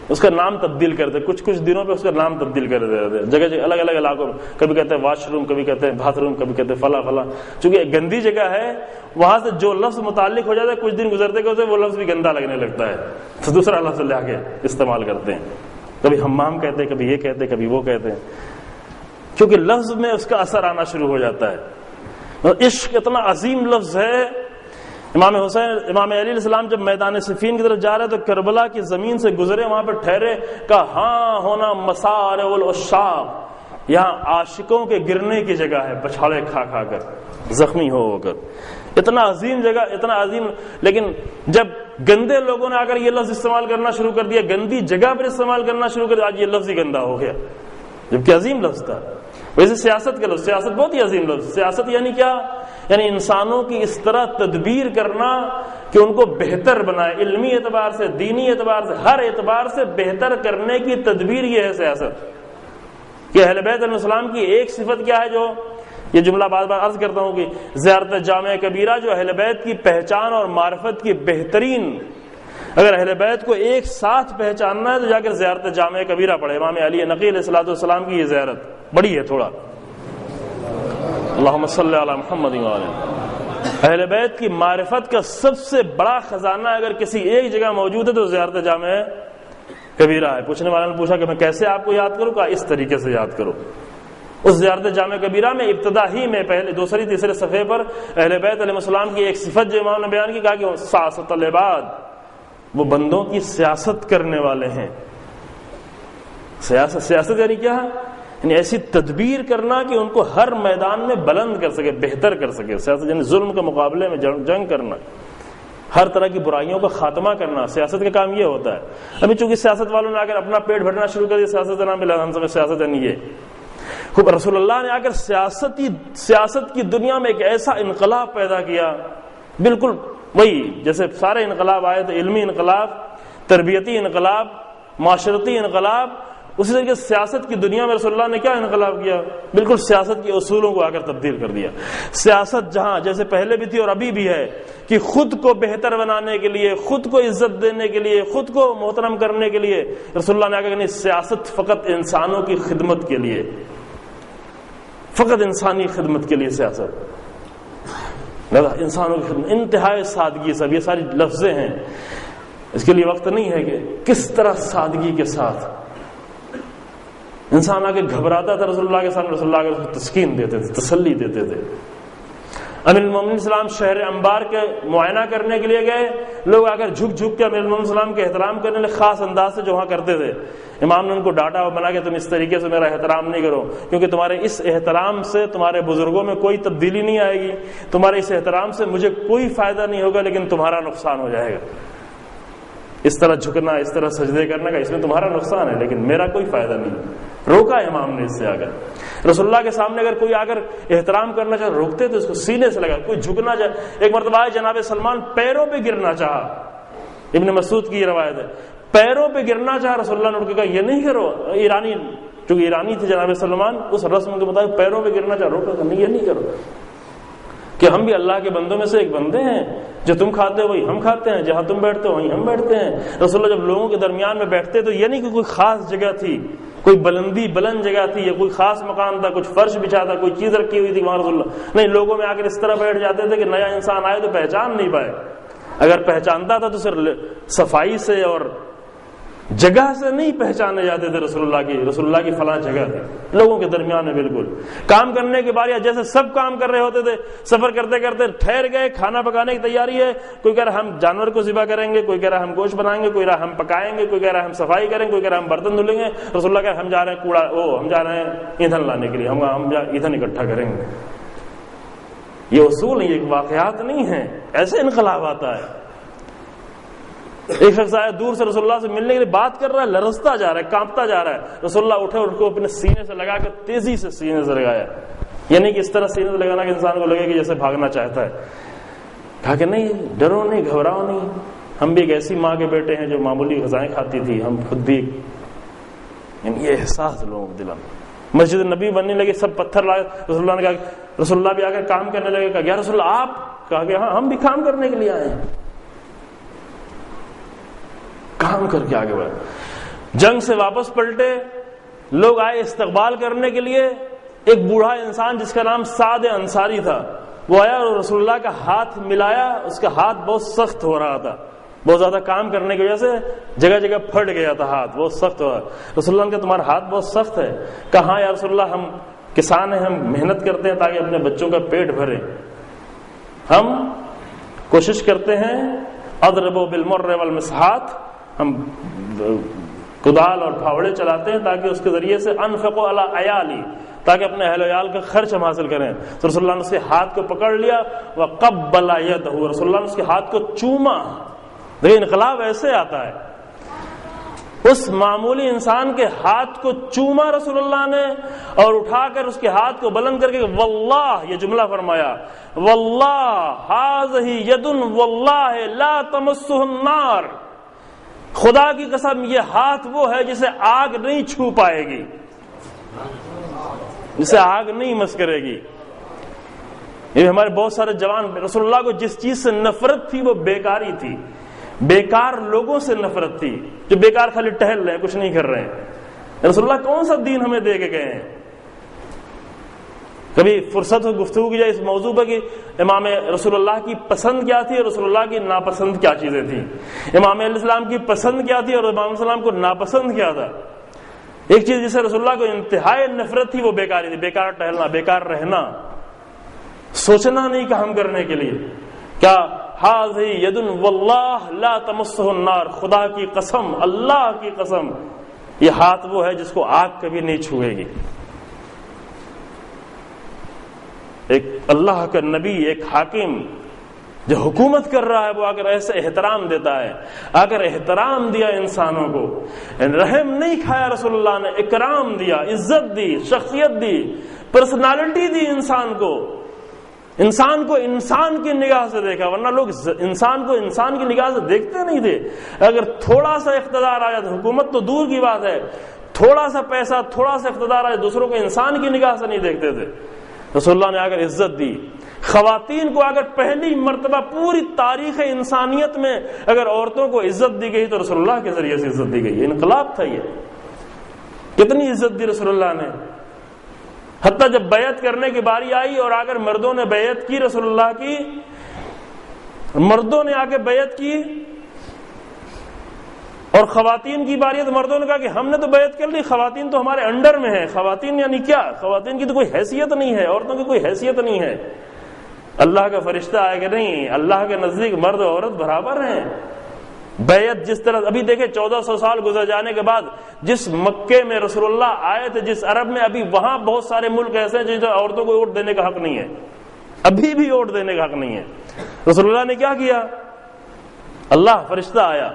اس کا نام تبدیل کرتے، کچھ دنوں پہ اس کا نام تبدیل کر دیتے جگہ جگہ الگ الگ علاقوں میں. کبھی کہتے ہیں واش روم، کبھی کہتے ہیں باتھ روم، کبھی کہتے ہیں فلاں فلاں. چونکہ گندی جگہ ہے وہاں سے جو لفظ متعلق ہو جاتا ہے کچھ دن گزرتے گزرتے وہ لفظ بھی گندا لگنے لگتا ہے تو دوسرا لفظ لے کے استعمال کرتے ہیں. کبھی حمام کہتے ہیں، کبھی یہ کہتے ہیں، کبھی وہ کہتے ہیں، کیونکہ لفظ میں اس کا اثر آنا شروع ہو جاتا ہے. عشق اتنا عظیم لفظ ہے. امام علی علیہ السلام جب میدان صفین کی طرف جا رہے تو کربلا کی زمین سے گزرے، وہاں پہ ٹھہرے، کہا ہاں ہونا مسار العشاق، یہاں عاشقوں کے گرنے کی جگہ ہے، پچھاڑے کھا کھا کر، زخمی ہو کر. اتنا عظیم جگہ، اتنا عظیم. لیکن جب گندے لوگوں نے آ کر یہ لفظ استعمال کرنا شروع کر دیا، گندی جگہ پر استعمال کرنا شروع کر دیا، آج یہ لفظ ہی گندا ہو گیا جبکہ عظیم لفظ تھا. ویسے سیاست کا لفظ، سیاست بہت ہی عظیم لفظ. سیاست یعنی کیا؟ یعنی انسانوں کی اس طرح تدبیر کرنا کہ ان کو بہتر بنائے، علمی اعتبار سے، دینی اعتبار سے، ہر اعتبار سے بہتر کرنے کی تدبیر. یہ ہے سیاست. کہ اہل بیت علیہ السلام کی ایک صفت کیا ہے، جو یہ جملہ بار بار عرض کرتا ہوں کہ زیارت جامع کبیرہ جو اہل بیت کی پہچان اور معرفت کی بہترین، اگر اہل بیت کو ایک ساتھ پہچاننا ہے تو جا کر زیارت جامع کبیرہ پڑھے. امام علی نقی علیہ الصلوۃ والسلام کی یہ زیارت بڑی ہے تھوڑا. اللہم صلی علی محمد و علی. اہل بیت کی معرفت کا سب سے بڑا خزانہ اگر کسی ایک جگہ موجود ہے تو زیارت جامع کبیرہ ہے. پوچھنے والوں نے پوچھا کہ میں کیسے آپ کو یاد کروں؟ کہا اس طریقے سے یاد کرو. اس زیارت جامع کبیرہ میں ابتدا ہی میں پہلے دوسری تیسرے صفحے پر اہل بیت علیہ السلام کی ایک صفت جو امام نے بیان کی، کہا کہ سیاست العباد، وہ بندوں کی سیاست کرنے والے ہیں. سیاست یعنی کیا ہے؟ یعنی ایسی تدبیر کرنا کہ ان کو ہر میدان میں بلند کر سکے، بہتر کر سکے. سیاست یعنی ظلم کے مقابلے میں جنگ کرنا، ہر طرح کی برائیوں کا خاتمہ کرنا. سیاست کا کام یہ ہوتا ہے. ابھی چونکہ سیاست والوں نے آ کر اپنا پیٹ بھرنا شروع کر دیا، سیاست کا نام ملا، ہم سمجھ سیاست یعنی یہ. رسول اللہ نے آ کر سیاست کی دنیا میں ایک ایسا انقلاب پیدا کیا، بالکل وہی جیسے سارے انقلاب آئے تھے، علمی انقلاب، تربیتی انقلاب، معاشرتی انقلاب. اسی طریقے سے سیاست کی دنیا میں رسول اللہ نے کیا انقلاب کیا؟ بالکل سیاست کے اصولوں کو آ کر تبدیل کر دیا. سیاست جہاں جیسے پہلے بھی تھی اور ابھی بھی ہے کہ خود کو بہتر بنانے کے لیے، خود کو عزت دینے کے لیے، خود کو محترم کرنے کے لیے رسول اللہ نے آ کر نہیں، سیاست فقط انسانوں کی خدمت کے لیے، فقط انسانی خدمت کے لیے سیاست، انسانوں کی خدمت. انتہائی سادگی. سب یہ ساری لفظیں ہیں، اس کے لیے وقت نہیں ہے کہ کس طرح سادگی کے ساتھ انسان آ کے گھبراتا تھا رسول اللہ کے سامنے، رسول اللہ کے تسکین دیتے تھے، تسلی دیتے تھے. امیر المومنین السلام شہر انبار کے معائنہ کرنے کے لیے گئے لوگ آ کر جھک جھک کے امیر المومنین السلام کے احترام کرنے لگے خاص انداز سے جو وہاں کرتے تھے. امام نے ان کو ڈانٹا اور بنا کہ تم اس طریقے سے میرا احترام نہیں کرو، کیونکہ تمہارے اس احترام سے تمہارے بزرگوں میں کوئی تبدیلی نہیں آئے گی، تمہارے اس احترام سے مجھے کوئی فائدہ نہیں ہوگا لیکن تمہارا نقصان ہو جائے گا. اس طرح جھکنا، اس طرح سجدے کرنے کا، اس میں تمہارا نقصان ہے لیکن میرا کوئی فائدہ نہیں. روکا امام نے اس سے. آ کر رسول اللہ کے سامنے اگر کوئی آ کر احترام کرنا چاہے روکتے تو اس کو سینے سے لگا. کوئی جھکنا چاہے، ایک مرتبہ جناب سلمان پیروں پہ گرنا چاہا، ابن مسعود کی یہ روایت ہے، پیروں پہ گرنا چاہا رسول اللہ نے ان کو کہا یہ نہیں کرو. ایرانی، چونکہ ایرانی تھے جناب سلمان، اس رسم کے مطابق پیروں پہ گرنا چاہا، روکا نہیں، یہ نہیں کرو، کہ ہم بھی اللہ کے بندوں میں سے ایک بندے ہیں، جو تم کھاتے ہو وہی ہم کھاتے ہیں، جہاں تم بیٹھتے ہو وہیں ہم بیٹھتے ہیں. رسول اللہ جب لوگوں کے درمیان میں بیٹھتے تو یہ نہیں کہ کوئی خاص جگہ تھی، کوئی بلند جگہ تھی یا کوئی خاص مکان تھا، کچھ فرش بچھا تھا، کوئی چیز رکھی ہوئی تھی وہاں رسول اللہ نہیں. لوگوں میں آ کر اس طرح بیٹھ جاتے تھے کہ نیا انسان آئے تو پہچان نہیں پائے. اگر پہچانتا تھا تو صرف صفائی سے اور جگہ سے نہیں پہچانے جاتے تھے رسول اللہ کی فلاں جگہ تھی. لوگوں کے درمیان میں بالکل کام کرنے کے بعد جیسے سب کام کر رہے ہوتے تھے، سفر کرتے کرتے ٹھہر گئے، کھانا پکانے کی تیاری ہے، کوئی کہہ رہا ہم جانور کو ذبح کریں گے، کوئی کہہ رہا ہم گوشت بنائیں گے، کوئی کہہ رہا ہم پکائیں گے، کوئی کہہ رہا ہم صفائی کریں گے، کوئی کہہ رہا ہم برتن دھلیں گے. رسول اللہ کہہ ہم جا رہے ہیں ہم جا رہے ہیں ایندھن لانے کے لیے، ہم ایندھن اکٹھا کریں گے. یہ اصول نہیں، یہ واقعات نہیں ہیں. ایسے انقلاب آتا ہے. ایک شخص آیا دور سے رسول اللہ سے ملنے کے لیے، بات کر رہا ہے، لرزتا جا رہا ہے، کانپتا جا رہا ہے. رسول اللہ اٹھے اور ان کو اپنے سینے سے لگا کر تیزی سے سینے سے لگایا. یعنی کہ اس طرح سینے سے لگانا کہ انسان کو لگے کہ جیسے بھاگنا چاہتا ہے. کہا کہ نہیں، ڈرو نہیں، گھبراؤ نہیں، ہم بھی ایک ایسی ماں کے بیٹے ہیں جو معمولی غذائیں کھاتی تھی، ہم خود بھی. یعنی یہ احساس لوگوں کے دلوں میں. مسجد نبی بننے لگے، سب پتھر لائے. رسول اللہ نے کہا، رسول اللہ بھی آ کر کام کرنے لگے. کہا یا رسول اللہ آپ؟ کہا کہ ہاں ہم بھی کام کرنے کے لیے آئے ہیں. کام کر کے آگے بڑھے. جنگ سے واپس پلٹے، لوگ آئے استقبال کرنے کے لیے. ایک بوڑھا انسان جس کا نام سعد انصاری تھا، وہ آیا اور رسول اللہ کا ہاتھ ملایا. اس کا ہاتھ بہت سخت ہو رہا تھا، بہت زیادہ کام کرنے کی وجہ سے جگہ جگہ پھٹ گیا تھا، ہاتھ بہت سخت ہوا. رسول اللہ نے کہا تمہارا ہاتھ بہت سخت ہے. کہا یا رسول اللہ ہم کسان ہیں، ہم محنت کرتے ہیں تاکہ اپنے بچوں کا پیٹ بھرے. ہم کوشش کرتے ہیں اضربوا بالمر والمسحات، ہم کدال اور پھاوڑے چلاتے ہیں تاکہ اس کے ذریعے سے انفقوا علی عیالی، تاکہ اپنے اہل و عیال کا خرچ ہم حاصل کریں. تو رسول اللہ نے اس کے ہاتھ کو پکڑ لیا، وقبل یدہ، رسول اللہ نے اس کے ہاتھ کو چوما. دیکھیں انقلاب ایسے آتا ہے. اس معمولی انسان کے ہاتھ کو چوما رسول اللہ نے، اور اٹھا کر اس کے ہاتھ کو بلند کر کے واللہ یہ جملہ فرمایا، واللہ ھذہ ید واللہ لا تمسہ النار، خدا کی قسم یہ ہاتھ وہ ہے جسے آگ نہیں چھو پائے گی، جسے آگ نہیں مس کرے گی. یہ ہمارے بہت سارے جوان، رسول اللہ کو جس چیز سے نفرت تھی وہ بیکاری تھی. بیکار لوگوں سے نفرت تھی، جو بیکار خالی ٹہل رہے ہیں، کچھ نہیں کر رہے ہیں. رسول اللہ کون سا دین ہمیں دے کے گئے ہیں؟ کبھی فرصت ہو گفتگو کی جائے اس موضوع پر کہ امام رسول اللہ کی پسند کیا تھی اور رسول اللہ کی ناپسند کیا چیزیں تھیں. امام علیہ السلام کی پسند کیا تھی اور امام علیہ السلام کو ناپسند کیا تھا. ایک چیز جسے رسول اللہ کو انتہائی نفرت تھی وہ بیکاری تھی، بیکار ٹہلنا، بیکار رہنا، سوچنا نہیں کام کرنے کے لیے. کیا ھذہ ید واللہ لا تمسہ النار، خدا کی قسم، اللہ کی قسم، یہ ہاتھ وہ ہے جس کو آگ کبھی نہیں چھوئے گی. ایک اللہ کا نبی، ایک حاکم جو حکومت کر رہا ہے، وہ اگر ایسے احترام دیتا ہے، اگر احترام دیا انسانوں کو، رحم نہیں کھایا رسول اللہ نے، اکرام دیا، عزت دی، شخصیت دی، پرسنالٹی دی انسان کو انسان کی نگاہ سے دیکھا. ورنہ لوگ انسان کو انسان کی نگاہ سے دیکھتے نہیں تھے. اگر تھوڑا سا اقتدار آ جاتا، حکومت تو دور کی بات ہے، تھوڑا سا پیسہ، تھوڑا سا اقتدار آ جائے، دوسروں کو انسان کی نگاہ سے نہیں دیکھتے تھے. رسول اللہ نے اگر عزت دی، خواتین کو اگر پہلی مرتبہ پوری تاریخ انسانیت میں اگر عورتوں کو عزت دی گئی تو رسول اللہ کے ذریعے سے عزت دی گئی. انقلاب تھا یہ. کتنی عزت دی رسول اللہ نے. حتیٰ جب بیعت کرنے کی باری آئی اور اگر مردوں نے بیعت کی رسول اللہ کی، مردوں نے آ کے بیعت کی، اور خواتین کی باری ہے تو مردوں نے کہا کہ ہم نے تو بیعت کر لی، خواتین تو ہمارے انڈر میں ہیں. خواتین یعنی کیا؟ خواتین کی تو کوئی حیثیت نہیں ہے، عورتوں کی کوئی حیثیت نہیں ہے. اللہ کا فرشتہ آئے کہ نہیں، اللہ کے نزدیک مرد و عورت برابر ہیں. بیعت جس طرح ابھی دیکھیں 1400 سال گزر جانے کے بعد جس مکے میں رسول اللہ آئے تھے، جس عرب میں، ابھی وہاں بہت سارے ملک ایسے ہیں جن عورتوں کو ووٹ دینے کا حق نہیں ہے، ابھی بھی ووٹ دینے کا حق نہیں ہے. رسول اللہ نے کیا کیا؟ اللہ فرشتہ آیا،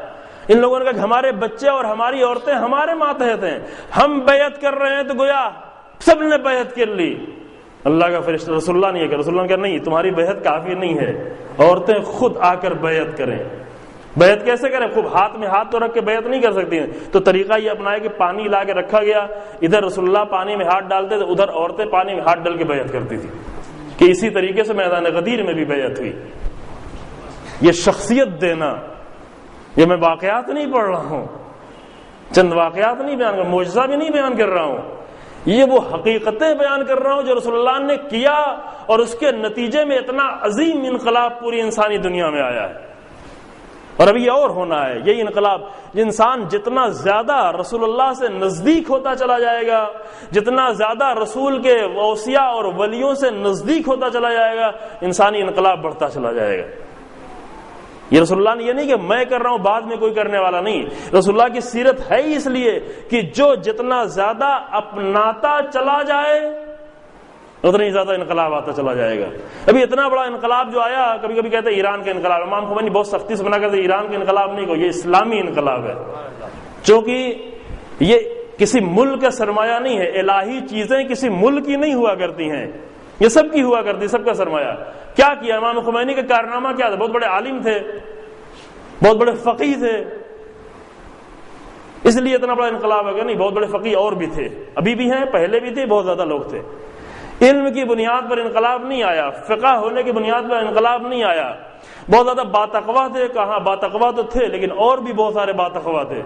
ان لوگوں نے کہا کہ ہمارے بچے اور ہماری عورتیں ہمارے ماتحت ہیں، ہم بیعت کر رہے ہیں، تو گویا سب نے بیعت کر لی. اللہ کا فرشتہ رسول اللہ نے یہ کہا، رسول اللہ نے کہا نہیں، تمہاری بیعت کافی نہیں ہے، عورتیں خود آ کر بیعت کریں. بیعت کیسے کریں؟ خوب ہاتھ میں ہاتھ تو رکھ کے بیعت نہیں کر سکتی ہیں، تو طریقہ یہ اپنایا کہ پانی لا کے رکھا گیا، ادھر رسول اللہ پانی میں ہاتھ ڈالتے تھے، ادھر عورتیں پانی میں ہاتھ ڈال کے بیعت کرتی تھی، کہ اسی طریقے سے میدان غدیر میں بھی بیعت ہوئی. یہ شخصیت دینا، یہ میں واقعات نہیں پڑھ رہا ہوں، چند واقعات نہیں بیان کر رہا ہوں، معجزہ بھی نہیں بیان کر رہا ہوں، یہ وہ حقیقتیں بیان کر رہا ہوں جو رسول اللہ نے کیا، اور اس کے نتیجے میں اتنا عظیم انقلاب پوری انسانی دنیا میں آیا ہے. اور ابھی اور ہونا ہے یہی انقلاب. انسان جتنا زیادہ رسول اللہ سے نزدیک ہوتا چلا جائے گا، جتنا زیادہ رسول کے اوصیاء اور ولیوں سے نزدیک ہوتا چلا جائے گا، انسانی انقلاب بڑھتا چلا جائے گا. یہ رسول اللہ نے یہ نہیں کہ میں کر رہا ہوں بعد میں کوئی کرنے والا نہیں، رسول اللہ کی سیرت ہے ہی اس لیے کہ جو جتنا زیادہ اپناتا چلا جائے اتنا ہی زیادہ انقلاب آتا چلا جائے گا. ابھی اتنا بڑا انقلاب جو آیا، کبھی کبھی کہتے ہیں ایران کا انقلاب، امام خمینی بہت سختی سے منع کرتے ایران کا انقلاب نہیں کو، یہ اسلامی انقلاب ہے، چونکہ یہ کسی ملک کا سرمایہ نہیں ہے. الہی چیزیں کسی ملک کی نہیں ہوا کرتی ہیں، یہ سب کی ہوا کرتی، سب کا سرمایہ. کیا کیا امام خمینی کا کارنامہ کیا تھا؟ بہت بڑے عالم تھے، بہت بڑے فقیہ تھے، اس لیے اتنا بڑا انقلاب ہے. نہیں، بہت بڑے فقیہ اور بھی تھے، ابھی بھی ہیں، پہلے بھی تھے، بہت زیادہ لوگ تھے. علم کی بنیاد پر انقلاب نہیں آیا، فقہ ہونے کی بنیاد پر انقلاب نہیں آیا. بہت زیادہ باتقوا تھے، کہاں باتقوا تو تھے لیکن اور بھی بہت سارے باتقوا تھے.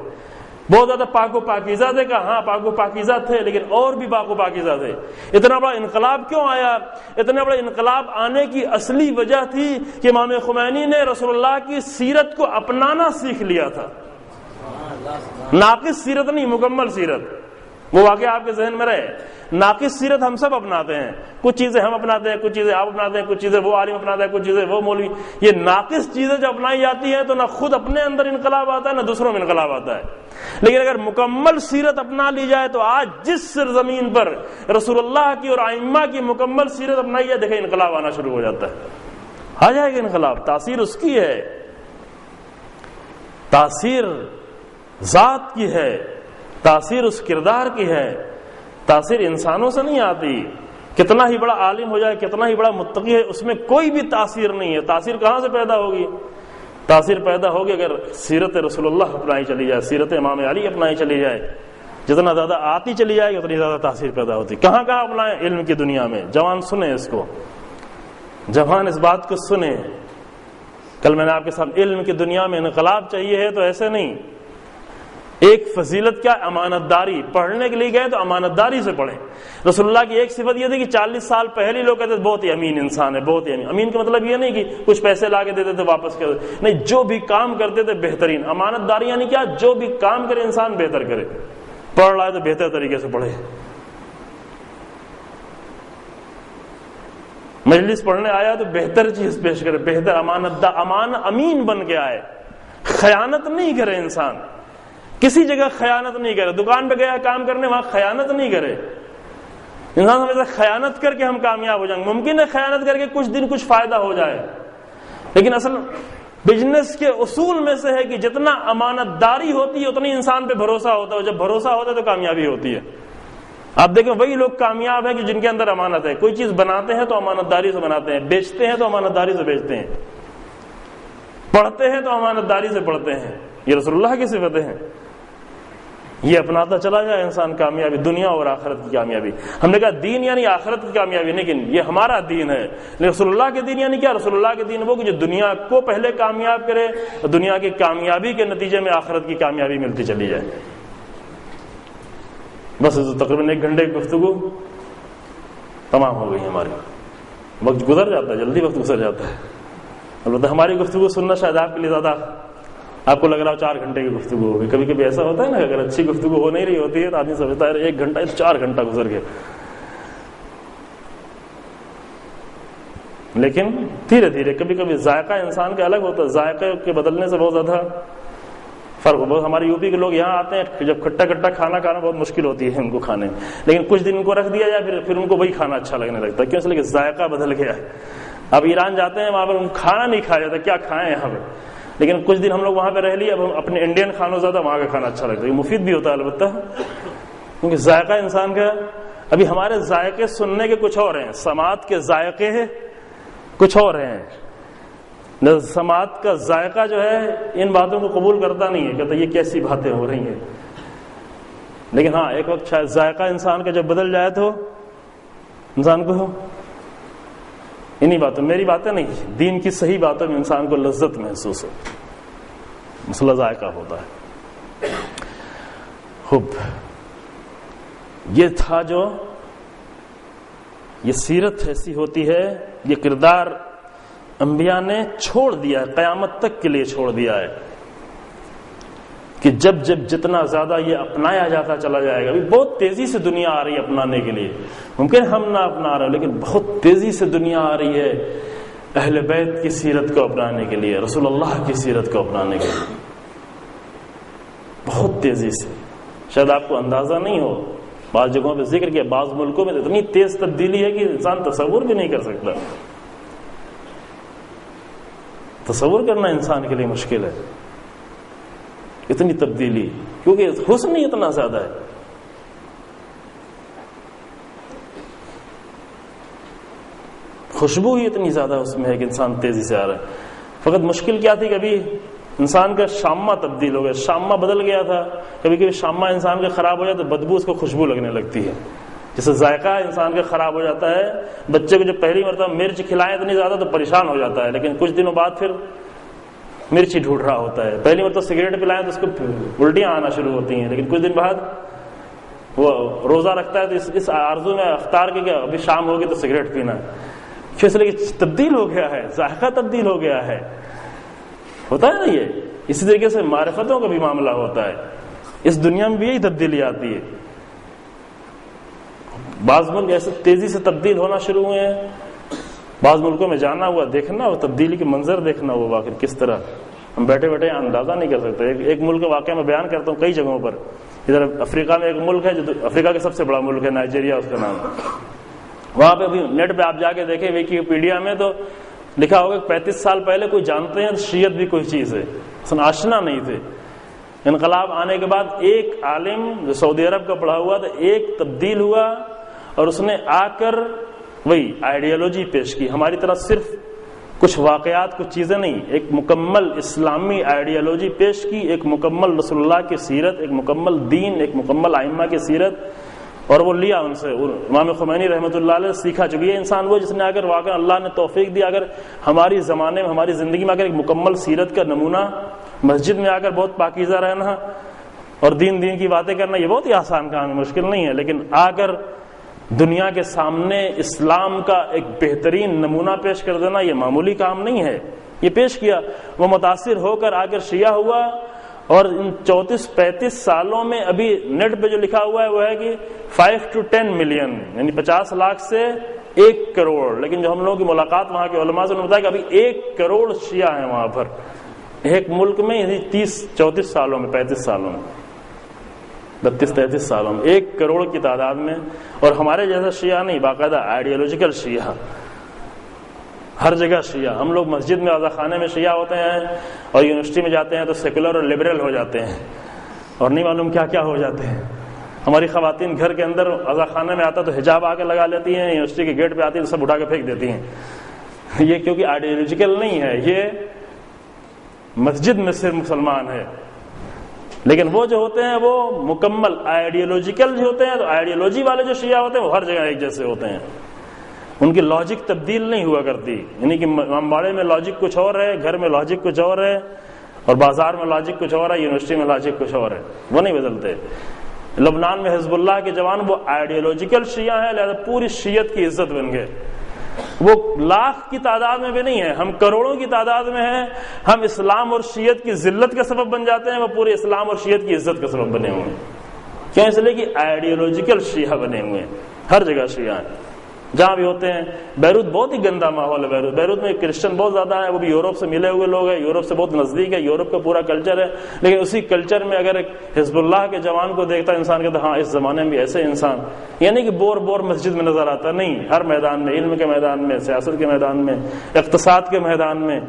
بہت زیادہ پاک و پاکیزہ تھے، کہاں پاک و پاکیزہ تھے لیکن اور بھی پاک و پاکیزہ تھے. اتنا بڑا انقلاب کیوں آیا؟ اتنا بڑا انقلاب آنے کی اصلی وجہ تھی کہ امام خمینی نے رسول اللہ کی سیرت کو اپنانا سیکھ لیا تھا. ناقص سیرت نہیں، مکمل سیرت. وہ واقعہ آپ کے ذہن میں رہے. ناقص سیرت ہم سب اپناتے ہیں، کچھ چیزیں ہم اپناتے ہیں، کچھ چیزیں آپ اپناتے ہیں، کچھ چیزیں وہ عالم اپناتا ہے، کچھ چیزیں وہ مولوی. یہ ناقص چیزیں جو اپنائی جاتی ہیں تو نہ خود اپنے اندر انقلاب آتا ہے نہ دوسروں میں انقلاب آتا ہے. لیکن اگر مکمل سیرت اپنا لی جائے تو آج جس سرزمین پر رسول اللہ کی اور ائمہ کی مکمل سیرت اپنائی جائے، دیکھیں انقلاب آنا شروع ہو جاتا ہے، آ جائے گا انقلاب. تاثیر اس کی ہے، تاثیر ذات کی ہے، تاثیر اس کردار کی ہے، تاثیر انسانوں سے نہیں آتی. کتنا ہی بڑا عالم ہو جائے، کتنا ہی بڑا متقی ہے، اس میں کوئی بھی تاثیر نہیں ہے. تاثیر کہاں سے پیدا ہوگی؟ تاثیر پیدا ہوگی اگر سیرت رسول اللہ اپنائی چلی جائے، سیرت امام علی اپنائی چلی جائے. جتنا زیادہ آتی چلی جائے گی اتنی زیادہ تاثیر پیدا ہوتی. کہاں کہاں اپنائیں؟ علم کی دنیا میں. جوان سنیں اس کو، جوان اس بات کو سنیں. کل میں نے آپ کے ساتھ علم کی دنیا میں انقلاب چاہیے ہے تو ایسے نہیں. ایک فضیلت کیا؟ امانت داری. پڑھنے کے لیے گئے تو امانت داری سے پڑھیں. رسول اللہ کی ایک صفت یہ تھی کہ 40 سال پہلے لوگ کہتے تھے بہت ہی امین انسان ہے، بہت ہی امین. امین کا مطلب یہ نہیں کہ کچھ پیسے لا کے دیتے تھے واپس کر دیتے، نہیں، جو بھی کام کرتے تھے بہترین. امانت داری یعنی کیا؟ جو بھی کام کرے انسان بہتر کرے. پڑھ رہا ہے تو بہتر طریقے سے پڑھے. مجلس پڑھنے آیا تو بہتر چیز پیش کرے، بہتر امین بن کے آئے. خیانت نہیں کرے انسان، کسی جگہ خیانت نہیں کرے. دکان پہ گیا کام کرنے، وہاں خیانت نہیں کرے. انسان سمجھتا ہے خیانت کر کے ہم کامیاب ہو جائیں گے. ممکن ہے خیانت کر کے کچھ دن کچھ فائدہ ہو جائے، لیکن اصل بزنس کے اصول میں سے ہے کہ جتنا امانت داری ہوتی ہے اتنی انسان پہ بھروسہ ہوتا ہے. جب بھروسہ ہوتا ہے تو کامیابی ہوتی ہے. آپ دیکھیں وہی لوگ کامیاب ہیں کہ جن کے اندر امانت ہے. کوئی چیز بناتے ہیں تو امانت داری سے بناتے ہیں، بیچتے ہیں تو امانت داری سے بیچتے ہیں، پڑھتے ہیں تو امانت داری سے پڑھتے ہیں. یہ رسول اللہ کی صفتیں ہیں. یہ اپناتا چلا جائے انسان، کامیابی دنیا اور آخرت کی کامیابی. ہم نے کہا دین یعنی آخرت کی کامیابی، لیکن یہ ہمارا دین ہے. لیکن رسول اللہ کے دین یعنی کیا؟ رسول اللہ کے دین وہ کہ جو دنیا کو پہلے کامیاب کرے اور دنیا کی کامیابی کے نتیجے میں آخرت کی کامیابی ملتی چلی جائے. بس تقریباً 1 گھنٹے کی گفتگو تمام ہو گئی ہماری. وقت گزر جاتا ہے، جلدی وقت گزر جاتا ہے. البتہ ہماری گفتگو سننا شاید آپ کے لیے زیادہ، آپ کو لگ رہا ہے 4 گھنٹے کی گفتگو ہوگی. کبھی کبھی ایسا ہوتا ہے نا، اگر اچھی گفتگو ہو نہیں رہی ہوتی ہے تو آدمی سمجھتا ہے 1 گھنٹہ 4 گھنٹہ گزر گیا. لیکن دھیرے دھیرے کبھی کبھی ذائقہ انسان کا الگ ہوتا ہے، ذائقے کے بدلنے سے بہت زیادہ فرق ہوتا ہے۔ ہمارے یوپی کے لوگ یہاں آتے ہیں، جب کھٹا کھٹا کھانا کھانا بہت مشکل ہوتی ہے ان کو کھانے میں، لیکن کچھ دن ان کو رکھ دیا جائے پھر ان کو وہی کھانا اچھا لگنے لگتا ہے۔ کیوں؟ اس لیے کہ ذائقہ بدل گیا ہے۔ اب ایران جاتے ہیں، وہاں پر کھانا نہیں کھایا جاتا، کیا کھائیں یہاں پہ، لیکن کچھ دن ہم لوگ وہاں پہ رہ لیے، اب ہم اپنے انڈین کھانوں زیادہ وہاں کا کھانا اچھا لگتا ہے، مفید بھی ہوتا ہے البتہ، کیونکہ ذائقہ انسان کا، ابھی ہمارے ذائقے سننے کے کچھ اور ہیں، سماعت کے ذائقے کچھ اور ہیں۔ سماعت کا ذائقہ جو ہے ان باتوں کو قبول کرتا نہیں ہے، کہتا یہ کیسی باتیں ہو رہی ہیں، لیکن ہاں ایک وقت شاید ذائقہ انسان کا جب بدل جائے تو انسان کو انہی باتوں، میری باتیں نہیں، دین کی صحیح باتوں میں انسان کو لذت محسوس ہو، مسئلہ ذائقہ ہوتا ہے۔ خوب، یہ تھا جو یہ سیرت ایسی ہوتی ہے، یہ کردار انبیاء نے چھوڑ دیا ہے، قیامت تک کے لیے چھوڑ دیا ہے کہ جب جتنا زیادہ یہ اپنایا جاتا چلا جائے گا۔ ابھی بہت تیزی سے دنیا آ رہی ہے اپنانے کے لیے، ممکن ہم نہ اپنا رہے لیکن بہت تیزی سے دنیا آ رہی ہے اہل بیت کی سیرت کو اپنانے کے لیے، رسول اللہ کی سیرت کو اپنانے کے لیے، بہت تیزی سے۔ شاید آپ کو اندازہ نہیں ہو، بعض جگہوں پہ ذکر کیا، بعض ملکوں میں اتنی تیز تبدیلی ہے کہ انسان تصور بھی نہیں کر سکتا، تصور کرنا انسان کے لیے مشکل ہے، اتنی تبدیلی، کیونکہ حسن ہی اتنا زیادہ ہے۔ خوشبو ہی اتنی زیادہ اس میں ہے کہ انسان تیزی سے آ رہا ہے۔ فقط مشکل کیا تھی، کبھی انسان کا شامہ تبدیل ہو گیا، شامہ بدل گیا تھا، کبھی کبھی شامہ انسان کا خراب ہو جاتا تو بدبو اس کو خوشبو لگنے لگتی ہے، جیسے ذائقہ انسان کا خراب ہو جاتا ہے۔ بچے کو جب پہلی مرتبہ مرچ کھلائیں اتنی زیادہ تو پریشان ہو جاتا ہے، لیکن کچھ دنوں بعد پھر مرچ ہی ڈھونڈ رہا ہوتا ہے۔ پہلی مرتبہ سگریٹ پلائیں تو اس کو الٹیاں آنا شروع ہوتی ہیں، لیکن کچھ دن بعد وہ روزہ رکھتا ہے تو اس آرزو میں افطار کے کہ ابھی شام ہوگی تو سگریٹ پینا ہے، اس لیے کہ تبدیل ہو گیا ہے، ذائقہ تبدیل ہو گیا ہے، ہوتا ہے نا یہ۔ اسی طریقے سے معرفتوں کا بھی معاملہ ہوتا ہے، اس دنیا میں بھی یہی تبدیلی آتی ہے۔ بعض ملک ایسے تیزی سے تبدیل ہونا شروع ہوئے ہیں، بعض ملکوں میں جانا ہوا، دیکھنا ہوا، تبدیلی کے منظر دیکھنا ہوا، آخر کس طرح ہم بیٹھے بیٹھے اندازہ نہیں کر سکتے۔ ایک ملک کا واقعہ میں بیان کرتا ہوں کئی جگہوں پر۔ ادھر افریقہ میں ایک ملک ہے جو افریقہ کا سب سے بڑا ملک ہے، نائجیریا اس کا نام ہے۔ وہاں پہ ابھی نیٹ پہ آپ جا کے دیکھیں ویکیپیڈیا میں تو لکھا ہوگا کہ 35 سال پہلے کوئی جانتے ہیں شیعت بھی کوئی چیز ہے، آشنا نہیں تھے۔ انقلاب آنے کے بعد ایک عالم جو سعودی عرب کا پڑھا ہوا تھا، ایک تبدیل ہوا اور اس نے آ کر وہی آئیڈیالوجی پیش کی، ہماری طرح صرف کچھ واقعات کچھ چیزیں نہیں، ایک مکمل اسلامی آئیڈیالوجی پیش کی، ایک مکمل رسول اللہ کی سیرت، ایک مکمل دین، ایک مکمل ائمہ کی سیرت، اور وہ لیا ان سے۔ امام خمینی رحمۃ اللہ علیہ سیکھا چکی ہے انسان وہ جس نے اگر واقعا اللہ نے توفیق دی، اگر ہماری زمانے میں ہماری زندگی میں اگر ایک مکمل سیرت کا نمونہ، مسجد میں آ کر بہت پاکیزہ رہنا اور دین کی باتیں کرنا یہ بہت ہی آسان کام ہے، مشکل نہیں ہے، لیکن آ کر دنیا کے سامنے اسلام کا ایک بہترین نمونہ پیش کر دینا یہ معمولی کام نہیں ہے۔ یہ پیش کیا، وہ متاثر ہو کر آ کر شیعہ ہوا، اور ان 34-35 سالوں میں ابھی نیٹ پہ جو لکھا ہوا ہے وہ ہے کہ 5 to 10 ملین، یعنی 50 لاکھ سے 1 کروڑ، لیکن جو ہم لوگوں کی ملاقات وہاں کے علماء سے انہوں نے بتایا کہ ابھی 1 کروڑ شیعہ ہیں وہاں پر ایک ملک میں، یعنی 30-34 سالوں میں، 35 سالوں میں، 32-33 سالوں میں 1 کروڑ کی تعداد میں، اور ہمارے جیسا شیعہ نہیں، باقاعدہ آئیڈیالوجیکل شیعہ، ہر جگہ شیعہ۔ ہم لوگ مسجد میں عزا خانے میں شیعہ ہوتے ہیں اور یونیورسٹی میں جاتے ہیں تو سیکولر اور لبرل ہو جاتے ہیں، اور نہیں معلوم کیا کیا ہو جاتے ہیں۔ ہماری خواتین گھر کے اندر عزا خانے میں آتا تو حجاب آ کے لگا لیتی ہیں، یونیورسٹی کے گیٹ پہ آتی ہیں تو سب اٹھا کے پھینک دیتی ہیں۔ یہ کیونکہ آئیڈیالوجیکل نہیں ہے، یہ مسجد میں صرف مسلمان ہے، لیکن وہ جو ہوتے ہیں وہ مکمل آئیڈیالوجیکل جو ہوتے ہیں، تو آئیڈیالوجی والے جو شیعہ ہوتے ہیں وہ ہر جگہ ایک جیسے ہوتے ہیں، ان کی لاجک تبدیل نہیں ہوا کرتی، یعنی کہ امباڑے میں لاجک کچھ اور ہے، گھر میں لاجک کچھ اور ہے، اور بازار میں لاجک کچھ اور ہے، یونیورسٹی میں لاجک کچھ اور ہے، وہ نہیں بدلتے۔ لبنان میں حزب اللہ کے جوان وہ آئیڈیالوجیکل شیعہ ہیں، لہذا پوری شیعت کی عزت بن گئے۔ وہ لاکھ کی تعداد میں بھی نہیں ہے، ہم کروڑوں کی تعداد میں ہیں، ہم اسلام اور شیعت کی ذلت کا سبب بن جاتے ہیں، وہ پورے اسلام اور شیعت کی عزت کا سبب بنے ہوئے ہیں۔ کیوں؟ اس لیے کہ آئیڈیالوجیکل شیعہ بنے ہوئے ہیں، ہر جگہ شیعہ ہیں۔ جہاں بھی ہوتے ہیں. بیروت بہت ہی گندا ماحول ہے. بیروت میں کرسچن بہت زیادہ ہیں, وہ بھی یورپ سے ملے ہوئے لوگ ہیں, یورپ سے بہت نزدیک ہے, یورپ کا پورا کلچر ہے. لیکن اسی کلچر میں اگر ایک حزب اللہ کے جوان کو دیکھتا ہے انسان کہتا ہے ہاں اس زمانے میں بھی ایسے انسان, یعنی کہ بور مسجد میں نظر آتا نہیں, ہر میدان میں, علم کے میدان میں, سیاست کے میدان میں, اقتصاد کے میدان میں.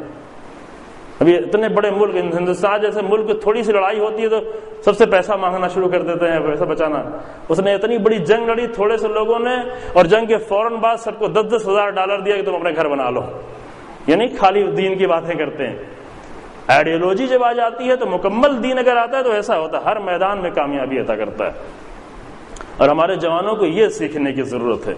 ابھی اتنے بڑے ملک, ہندوستان جیسے ملک, تھوڑی سی لڑائی ہوتی ہے تو سب سے پیسہ مانگنا شروع کر دیتے ہیں, پیسہ بچانا. اس نے اتنی بڑی جنگ لڑی تھوڑے سے لوگوں نے, اور جنگ کے فوراً بعد سب کو $10,000 دیا کہ تم اپنے گھر بنا لو. یعنی خالی دین کی باتیں کرتے ہیں. آئیڈیالوجی جب آ جاتی ہے تو مکمل دین اگر آتا ہے تو ایسا ہوتا ہے, ہر میدان میں کامیابی عطا کرتا ہے. اور ہمارے جوانوں کو یہ سیکھنے کی ضرورت ہے.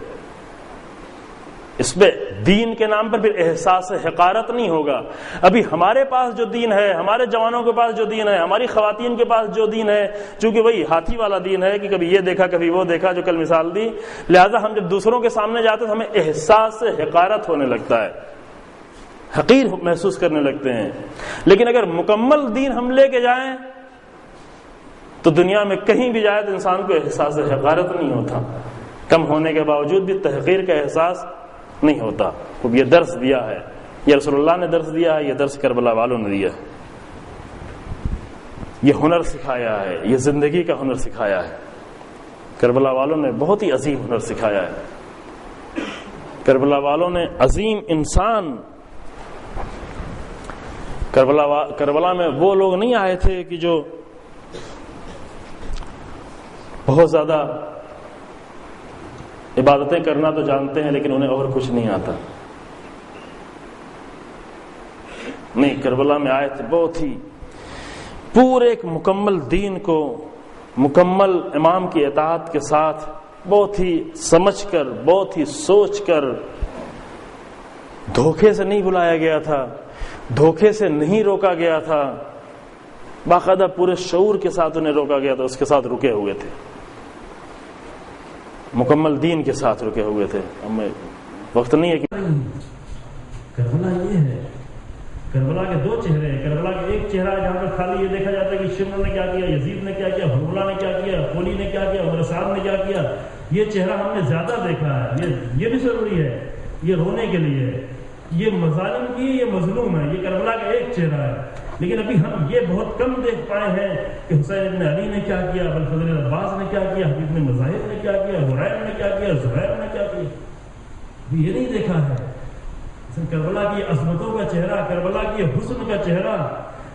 اس پہ دین کے نام پر پھر احساس حقارت نہیں ہوگا. ابھی ہمارے پاس جو دین ہے, ہمارے جوانوں کے پاس جو دین ہے, ہماری خواتین کے پاس جو دین ہے, چونکہ وہی ہاتھی والا دین ہے کہ کبھی یہ دیکھا کبھی وہ دیکھا, جو کل مثال دی, لہذا ہم جب دوسروں کے سامنے جاتے ہیں ہمیں احساس حقارت ہونے لگتا ہے, حقیر محسوس کرنے لگتے ہیں. لیکن اگر مکمل دین ہم لے کے جائیں تو دنیا میں کہیں بھی جائے تو انسان کو احساس حقارت نہیں ہوتا. کم ہونے کے باوجود بھی تحقیر کا احساس نہیں ہوتا. خوب یہ درس دیا ہے, یہ رسول اللہ نے درس دیا ہے, یہ درس کربلا والوں نے دیا ہے, یہ ہنر سکھایا ہے, یہ زندگی کا ہنر سکھایا ہے. کربلا والوں نے بہت ہی عظیم ہنر سکھایا ہے. کربلا والوں نے عظیم انسان, کربلا میں وہ لوگ نہیں آئے تھے کہ جو بہت زیادہ عبادتیں کرنا تو جانتے ہیں لیکن انہیں اور کچھ نہیں آتا. نہیں, کربلا میں آئے تھے بہت ہی پورے ایک مکمل دین کو مکمل امام کی اطاعت کے ساتھ بہت ہی سمجھ کر, بہت ہی سوچ کر. دھوکے سے نہیں بلایا گیا تھا, دھوکے سے نہیں روکا گیا تھا, باقاعدہ پورے شعور کے ساتھ انہیں روکا گیا تھا, اس کے ساتھ رکے ہوئے تھے, مکمل دین کے ساتھ رکے ہوئے تھے. ہمیں وقت نہیں ہے کہ کربلا یہ ہے, کربلا کے دو چہرے ہیں. کربلا کا ایک چہرہ جہاں پر خالی یہ دیکھا جاتا ہے کہ شمر نے کیا کیا, یزید نے کیا کیا, حرملہ نے کیا کیا, قولی نے کیا کیا, عمر صاحب نے کیا کیا. یہ چہرہ ہم نے زیادہ دیکھا ہے. یہ بھی ضروری ہے, یہ رونے کے لیے ہے, یہ مظالم کی, یہ مظلوم ہے. یہ کربلا کا ایک چہرہ ہے. لیکن ابھی ہم یہ بہت کم دیکھ پائے ہیں کہ حسین ابن علی نے کیا کیا, ابوالفضل عباس نے کیا کیا, حبیب بن مظاہر نے کیا کیا, حریم نے کیا کیا, زہیر نے کیا کیا. ابھی یہ نہیں دیکھا ہے. کربلا کی عظمتوں کا چہرہ, کربلا کی حسن کا چہرہ,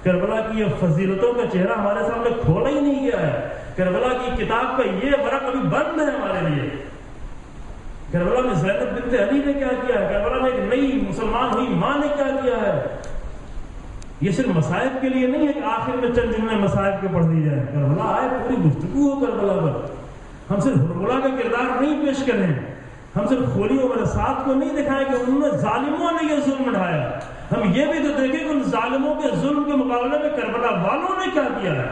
کربلا کی فضیلتوں کا چہرہ ہمارے سامنے کھولا ہی نہیں گیا ہے. کربلا کی کتاب کا یہ ورق ابھی بند ہے ہمارے لیے. کربلا میں زینب بنت علی نے کیا کیا ہے, کربلا میں ایک نئی مسلمان ہوئی ماں نے کیا کیا ہے. یہ صرف مصائب کے لیے نہیں ہے کہ آخر میں چند جملے مصائب کے پڑھ دی جائے. کربلا آئے, پوری گفتگو ہو کربلا پر. ہم صرف حرملہ کا کردار نہیں پیش کریں, ہم صرف خولی و برسات کو نہیں دکھائیں کہ انہوں نے ظالموں نے یہ ظلم ڈھایا. ہم یہ بھی تو دیکھیں کہ ان ظالموں کے ظلم کے مقابلے میں کربلا والوں نے کیا کیا ہے.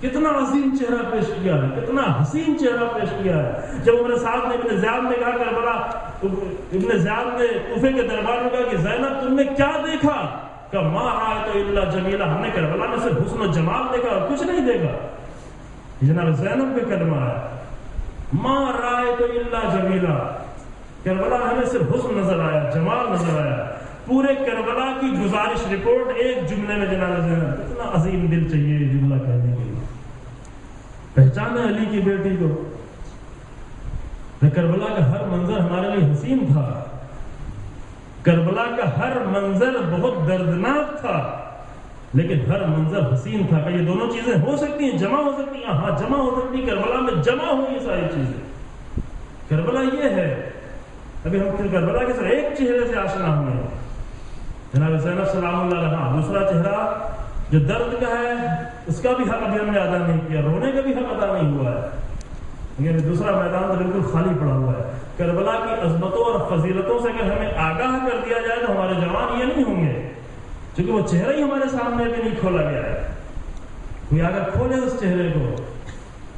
کتنا عظیم چہرہ پیش کیا ہے, کتنا حسین چہرہ پیش کیا ہے. جب عمر صاحب نے ابن زیاد نے کہا, کربلا ابن زیاد نے کوفے کے دربار میں کہا کہ زینب تم نے کیا دیکھا, کہ ما رأیت الا جمیلہ, ہم نے کربلا میں صرف حسن و جمال دیکھا اور کچھ نہیں دیکھا. جناب زینب کا کلمہ ہے, ما رأیت الا جمیلہ. کربلا ہمیں صرف حسن نظر آیا, جمال نظر آیا. پورے کربلا کی گزارش رپورٹ ایک جملے میں جناب زینب. کتنا عظیم دل چاہیے یہ جملہ کہنے کے لیے. پہچانا علی کی بیٹی کو. کربلا کا ہر منظر ہمارے لیے حسین تھا, کربلا کا ہر منظر بہت دردناک تھا, لیکن ہر منظر حسین تھا. کہ یہ دونوں چیزیں ہو سکتی ہیں, جمع ہو سکتی ہیں, ہاں جمع ہو سکتی ہیں. کربلا میں جمع ہوئی ساری چیزیں. کربلا یہ ہے. ابھی ہم پھر کربلا کے ساتھ ایک چہرے سے آشنا ہوئے ہیں, جناب زینب سلام اللہ علیہا. دوسرا چہرہ جو درد کا ہے اس کا بھی حق ابھی ہم نے ادا نہیں کیا, رونے کا بھی حق ادا نہیں ہوا ہے. لیکن دوسرا میدان تو بالکل خالی پڑا ہوا ہے. کربلا کی عظمتوں اور فضیلتوں سے اگر ہمیں آگاہ کر دیا جائے تو ہمارے جوان یہ نہیں ہوں گے, کیونکہ وہ چہرہ ہی ہمارے سامنے بھی نہیں کھولا گیا ہے. کوئی اگر کھولے اس چہرے کو,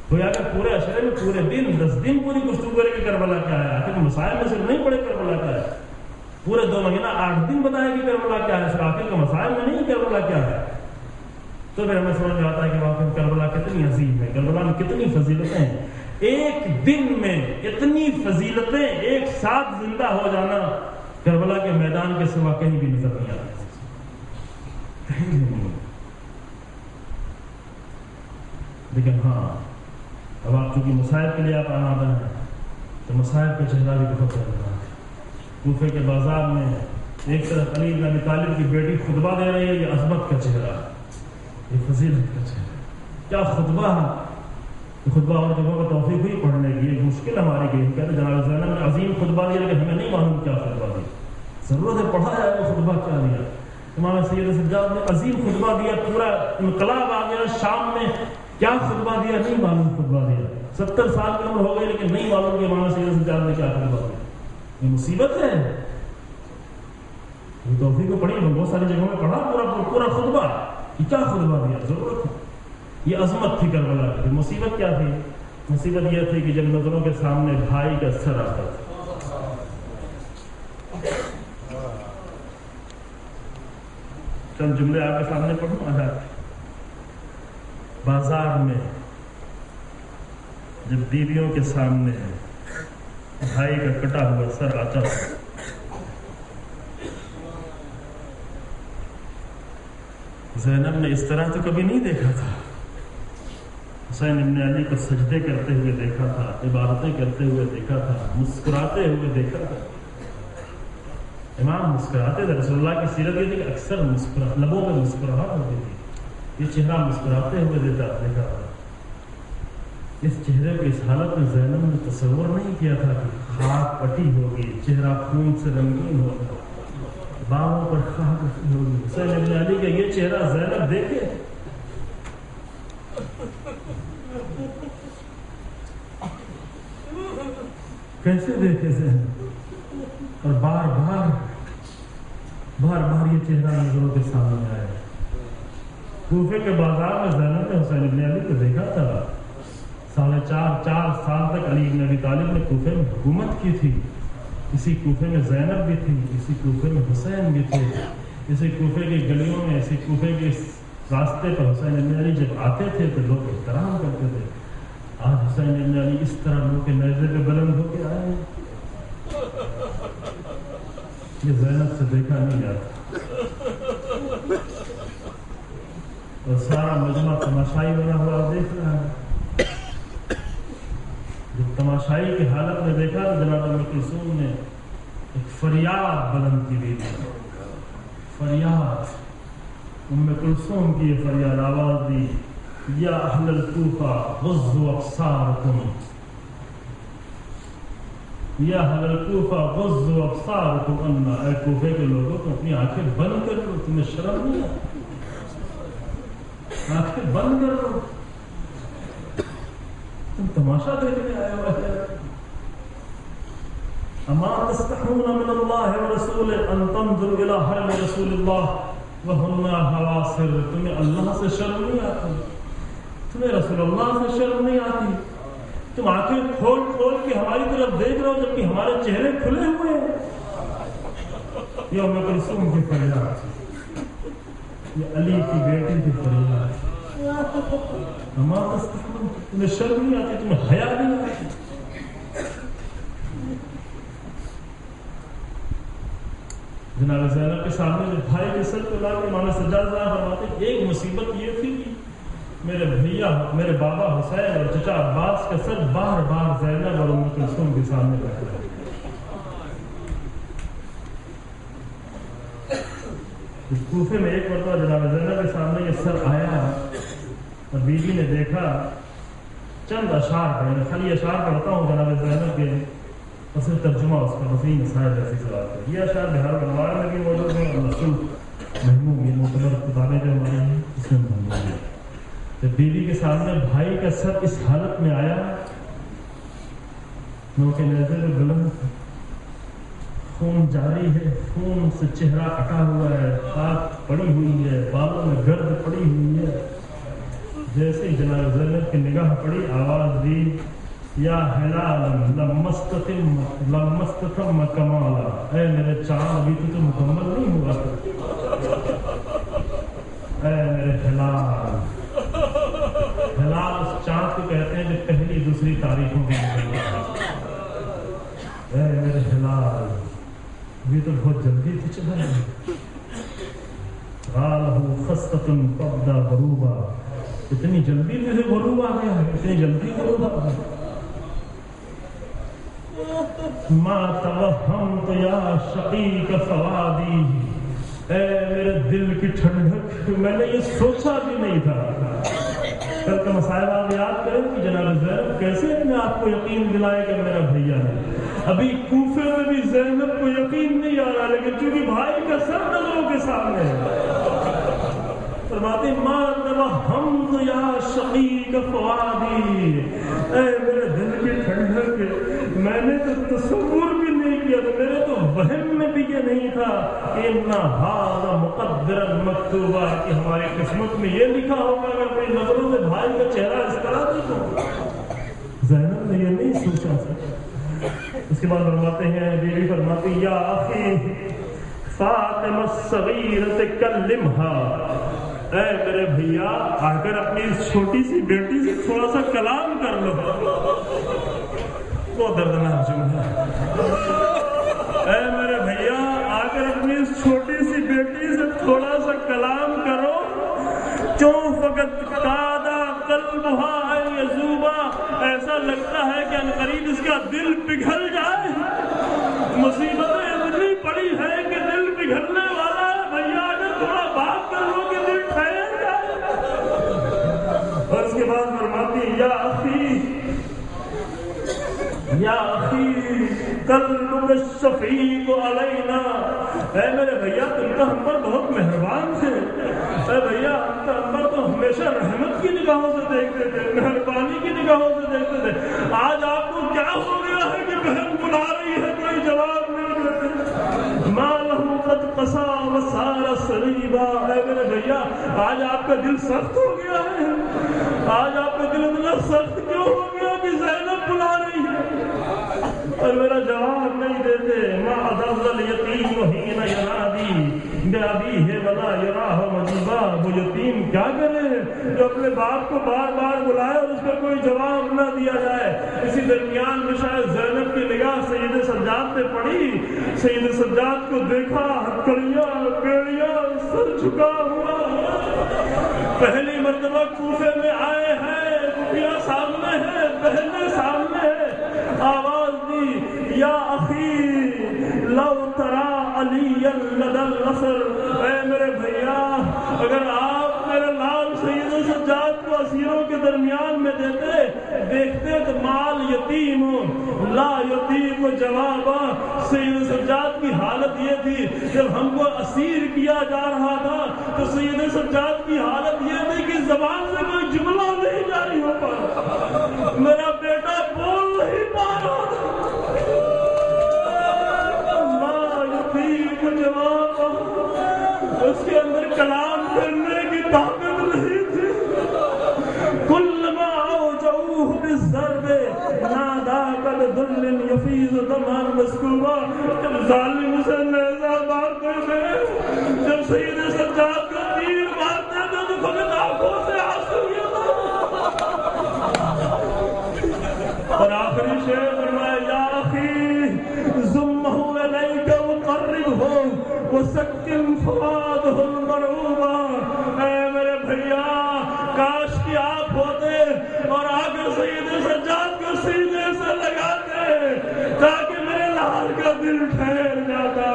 کوئی اگر پورے اشرے میں پورے دن 10 دن پوری گفتگو کرے کہ کربلا کیا ہے. آخر مسائل میں صرف نہیں پڑے کربلا کیا ہے, پورے 2 مہینہ 8 دن بتایا کہ کربلا کیا ہے, صرف آخر کے مسائل میں نہیں کربلا کیا ہے. تو پھر ہمیں سمجھ میں آتا ہے کہ واقعی کربلا کتنی عظیم ہے, کربلا میں کتنی فضیلتیں ہیں. ایک دن میں اتنی فضیلتیں ایک ساتھ زندہ ہو جانا کربلا کے میدان کے سوا کہیں بھی نظر نہیں آتا، کہیں بھی نہیں۔ لیکن ہاں اب آپ چونکہ مصائب کے لیے آپ آمادہ ہیں تو مصائب کا چہرہ بھی بہت زیادہ ہے۔ کوفے کے بازار میں ایک طرف علی بن ابی طالب کی بیٹی خطبہ دے رہی ہے، یہ عظمت کا چہرہ، یہ فضیلت کا چہرہ، کیا خطبہ ہے۔ خطبہ اور جگہوں کو توفیق ہوئی پڑھنے کی، ایک مشکل ہماری گئی، کہتے جناب زینب نے عظیم خطبہ دیا لیکن ہمیں نہیں معلوم کیا خطبہ دیا، ضرورت ہے پڑھا جائے وہ خطبہ کیا دیا۔ امام سید سجاد نے عظیم خطبہ دیا، پورا انقلاب آ گیا شام میں، کیا خطبہ دیا نہیں معلوم خطبہ دیا، 70 سال کی عمر ہو گئی لیکن نہیں معلوم کہ امام سید سجاد نے کیا خطبہ دیا۔ یہ مصیبت ہے، یہ توفیق کو پڑھی، بہت ساری جگہوں میں پڑھا پورا خطبہ، یہ کیا خطبہ دیا، ضرورت ہے۔ یہ عظمت تھی کربلا کی۔ مصیبت کیا تھی؟ مصیبت یہ تھی کہ جب نظروں کے سامنے بھائی کا سر آتا تھا، چند جملے آپ کے سامنے پڑھوں آیات۔ بازار میں جب بیویوں کے سامنے بھائی کا کٹا ہوا سر آتا تھا، زینب نے اس طرح تو کبھی نہیں دیکھا تھا۔ حسین ابن علی کو سجدے کرتے ہوئے دیکھا تھا، عبادتیں کرتے ہوئے دیکھا تھا، مسکراتے ہوئے دیکھا تھا۔ امام مسکراتے تھے، رسول اللہ کی سیرت یہ تھی کہ اکثر لبوں پہ مسکراہٹ ہوتی تھی، یہ چہرہ مسکراتے ہوئے دیکھا تھا۔ اس چہرے کو اس حالت میں زینب نے تصور نہیں کیا تھا کہ خاک پٹی ہوگی، چہرہ خون سے رنگین ہوگا، باہوں پر خاک ہوگی۔ حسین ابن علی کا یہ چہرہ زینب دیکھے، کیسے دیکھے زینب، اور بار بار یہ چہرہ نظروں کے سامنے آیا۔ کوفے کے بازار میں زینب نے حسین ابن علی کو دیکھا تھا۔ 4.5 سال تک علی بن ابی طالب نے کوفے میں حکومت کی تھی، اسی کوفے میں زینب بھی تھی، اسی کوفے میں حسین بھی تھے، اسی کوفے کی گلیوں میں، اسی کوفے کے راستے پر حسین ابن علی جب آتے تھے تو لوگ احترام کرتے تھے۔ آج حسین ابن علی اس طرح لوگ کے نیزے پہ بلند ہو کے آئے ہیں، یہ زینب سے دیکھا نہیں جاتا، اور سارا مجمع تماشائی بنا ہوا دیکھ رہا ہے۔ جب تماشائی کی حالت میں دیکھا تو جناب ام کلثوم نے ایک فریاد بلند کی، فریاد، ام کلثوم کی یہ فریاد آواز دی، یا اہل الکوفہ غضوا ابصارکم، یا اہل الکوفہ غضوا ابصارکم انا، اے کوفے کے لوگوں تم اپنی آنکھیں بند کر لو، تمہیں شرم نہیں آتی، آنکھیں بند کر لو، تم تماشا دیکھنے آئے ہو۔ اما تستحون من اللہ ورسولہ ان تنظروا الی حرم رسول اللہ وہن حواصر، تمہیں اللہ سے شرم نہیں آتی، تمہیں رسول اللہ سے شرم نہیں آتی، تم آنکھیں کھول کے ہماری طرف دیکھ رہے ہو جبکہ ہمارے چہرے کھلے ہوئے ہیں۔ یہ ام کلثوم کی فریاد، یہ علی کی بیٹی کی فریاد، اما تستحون، تمہیں شرم نہیں آتی، تمہیں حیا نہیں آتی۔ جناب زینب کے سامنے جب بھائی کے سر پہ لا کے امام سجاد فرماتے، ایک مصیبت یہ تھی کہ میرے بھیا، میرے بابا حسین اور چچا عباس کا سر بار بار زینب اور ام کلثوم کے سامنے رکھ رہا ہے۔ کوفے میں ایک مرتبہ جناب زینب کے سامنے یہ سر آیا اور بیوی نے دیکھا، چند اشعار پڑھے، خالی اشعار پڑھتا ہوں جناب زینب کے، اور صرف ترجمہ اس کا وسیع مسائل ایسی سوال ہے۔ یہ اشعار بہار بنوار میں بھی موجود ہیں اور رسول محمود، یہ معتبر کتابیں جو ہماری ہیں اس میں موجود ہیں۔ جب بیوی کے سامنے بھائی کا سر اس حالت میں آیا، نو کے نیزے میں بلند، خون جاری ہے، خون سے چہرہ اٹا ہوا ہے، خاک پڑی ہوئی ہے، بالوں میں گرد پڑی ہوئی ہے، جیسے جناب زینب کی نگاہ پڑی، آواز دی، یا ہلال لمستتم کمالا، اے میرے چاند ابھی تو مکمل نہیں ہوا، اے میرے ہلال، ہلال اس چاند کو کہتے ہیں جو پہلی دوسری تاریخوں میں، اے میرے یہ تو بہت جلدی تھی چلا خستن قبضہ غروبا، اتنی جلدی مجھے غروب آ گیا، اتنی جلدی غروب آ گیا. ما توہمت یا شقیق فوادی، اے میرے دل کی ٹھنڈک، میں نے یہ سوچا بھی نہیں تھا. کل کا مسائل آپ یاد کریں کہ جناب زینب کیسے اپنے آپ کو یقین دلائے کہ میرا بھیا ہے. ابھی کوفے میں بھی زینب کو یقین نہیں آ رہا، لیکن چونکہ بھائی کا سر نظروں کے سامنے ہے، فرماتے ما توہمت یا شقیق فوادی، اے میرے دل کی ٹھنڈک، میں نے تو تصور بھی نہیں کیا تھا، میرے تو وہم میں بھی یہ نہیں تھا کہ ان ھذا مقدرا مکتوبا، کہ ہماری قسمت میں یہ لکھا ہوگا کہ اپنی نظروں سے بھائی کا چہرہ اس طرح دیکھو. زینب نے یہ نہیں سوچا تھا. اس کے بعد فرماتے ہیں، بیوی فرماتی یا اخی فاطمہ الصغیرۃ کلمھا، اے میرے بھیا آ کر اپنی اس چھوٹی سی بیٹی سے تھوڑا سا کلام کر لو. وہ دردناک جملہ، اے میرے بھیا آ کر اپنی اس چھوٹی سی بیٹی سے تھوڑا سا کلام کرو. کیوں فقط قادا قلبھا ان یذوبا، ایسا لگتا ہے کہ عنقریب اس کا دل پگھل جائے. مصیبتیں اتنی پڑی ہے کہ دل پگھلنے والا ہے. بھیا اگر تھوڑا بات کر لو کہ دل ٹھہر جائے. اور اس کے بعد فرماتی یا اخی قلبک الشفیق علینا، اے میرے بھیا تم تو ہم پر بہت مہربان تھے. اے بھیا ہم پر تو ہمیشہ رحمت کی نگاہوں سے دیکھتے تھے، مہربانی کی نگاہوں سے دیکھتے تھے. آج آپ کو کیا ہو گیا ہے کہ بہن بلا رہی ہے کوئی جواب نہیں دیتے. ما لہ قد قسا وصار صریبا، اے میرے بھیا آج آپ کا دل سخت ہو گیا ہے. آج آپ کا دل اتنا سخت کیوں ہو گیا کہ زینب بلا رہی ہے اور میرا جواب نہیں دیتے. ما اضل الیتیم حین ینادی بابیہ ولا یراہ مجیبا، وہ یتیم کیا کرے جو اپنے باپ کو بار بار بلائے اور اس کا کوئی جواب نہ دیا جائے. اسی درمیان میں شاید زینب کی نگاہ سید سجاد پہ پڑی. سید سجاد کو دیکھا، ہتھکڑیاں بیڑیاں سر جھکا ہوا، پہلی مرتبہ کوفے میں آئے ہیں، کفیہ سامنے ہے، بہنیں سامنے ہے. آواز دی یا اخی لو ترا علی لدى النصر، اے میرے بھیا اگر آپ میرے لال سید سجاد کو اسیروں کے درمیان میں دیکھتے تو مال یتیم لا یتیم جوابا. سید سجاد کی حالت یہ تھی جب ہم کو اسیر کیا جا رہا تھا تو سید سجاد کی حالت یہ تھی کہ زبان سے کوئی جملہ نہیں جاری ہو پا، میرا بیٹا بول نہیں پا رہا تھا. جواب اس کے اندر کلام کرنے کی طاقت نہیں تھی. کل ما اوجعوہ بالضرب نادا کالذل یفیض دما مسکوبا، جب ظالم اسے نیزہ مارتے تھے، جب سید سجاد کو تیر مارتے تھے تو خود آنکھوں سے آنسو اور آخری شعر فرمایا یا اخی ضمہ الیک وقربہ وسکن فؤادہ المرعوبا، اے میرے بھیا کاش کہ آپ ہوتے اور آ کر سید سجاد کو سینے سے لگاتے تاکہ میرے لال کا دل ٹھہر جاتا.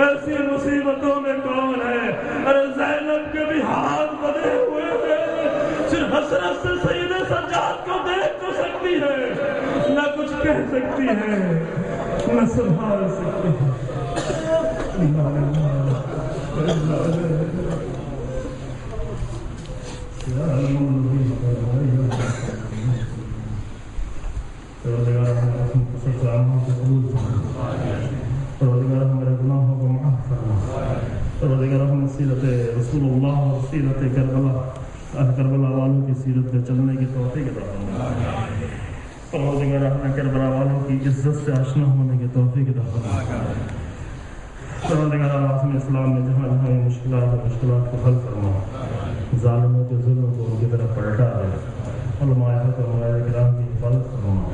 ایسی مصیبتوں میں کون ہے؟ ارے زینب کے بھی ہاتھ بندھے ہوئے تھے، صرف حسرت سے سید سجاد کو دیکھ تو سکتی ہے، نہ کچھ کہہ سکتی ہے، نہ سنبھال سکتی ہے. ہمارے گناہوں کو معاف فرما. ہم سیرت رسول اللہ اور سیرت کربلا والوں کی سیرت میں چلنے کی توفیق عطا فرما. پروردگار ہمیں کربلا والوں کی عزت سے آشنا ہونے کی توفیق عطا فرما. پروردگار عالم اسلام میں جہاں جہاں مشکلات کو حل فرما، ظالموں کے ظلم کو ان کی طرف پلٹا دے. علماء حق اور علماء کرام کی حفاظت فرما.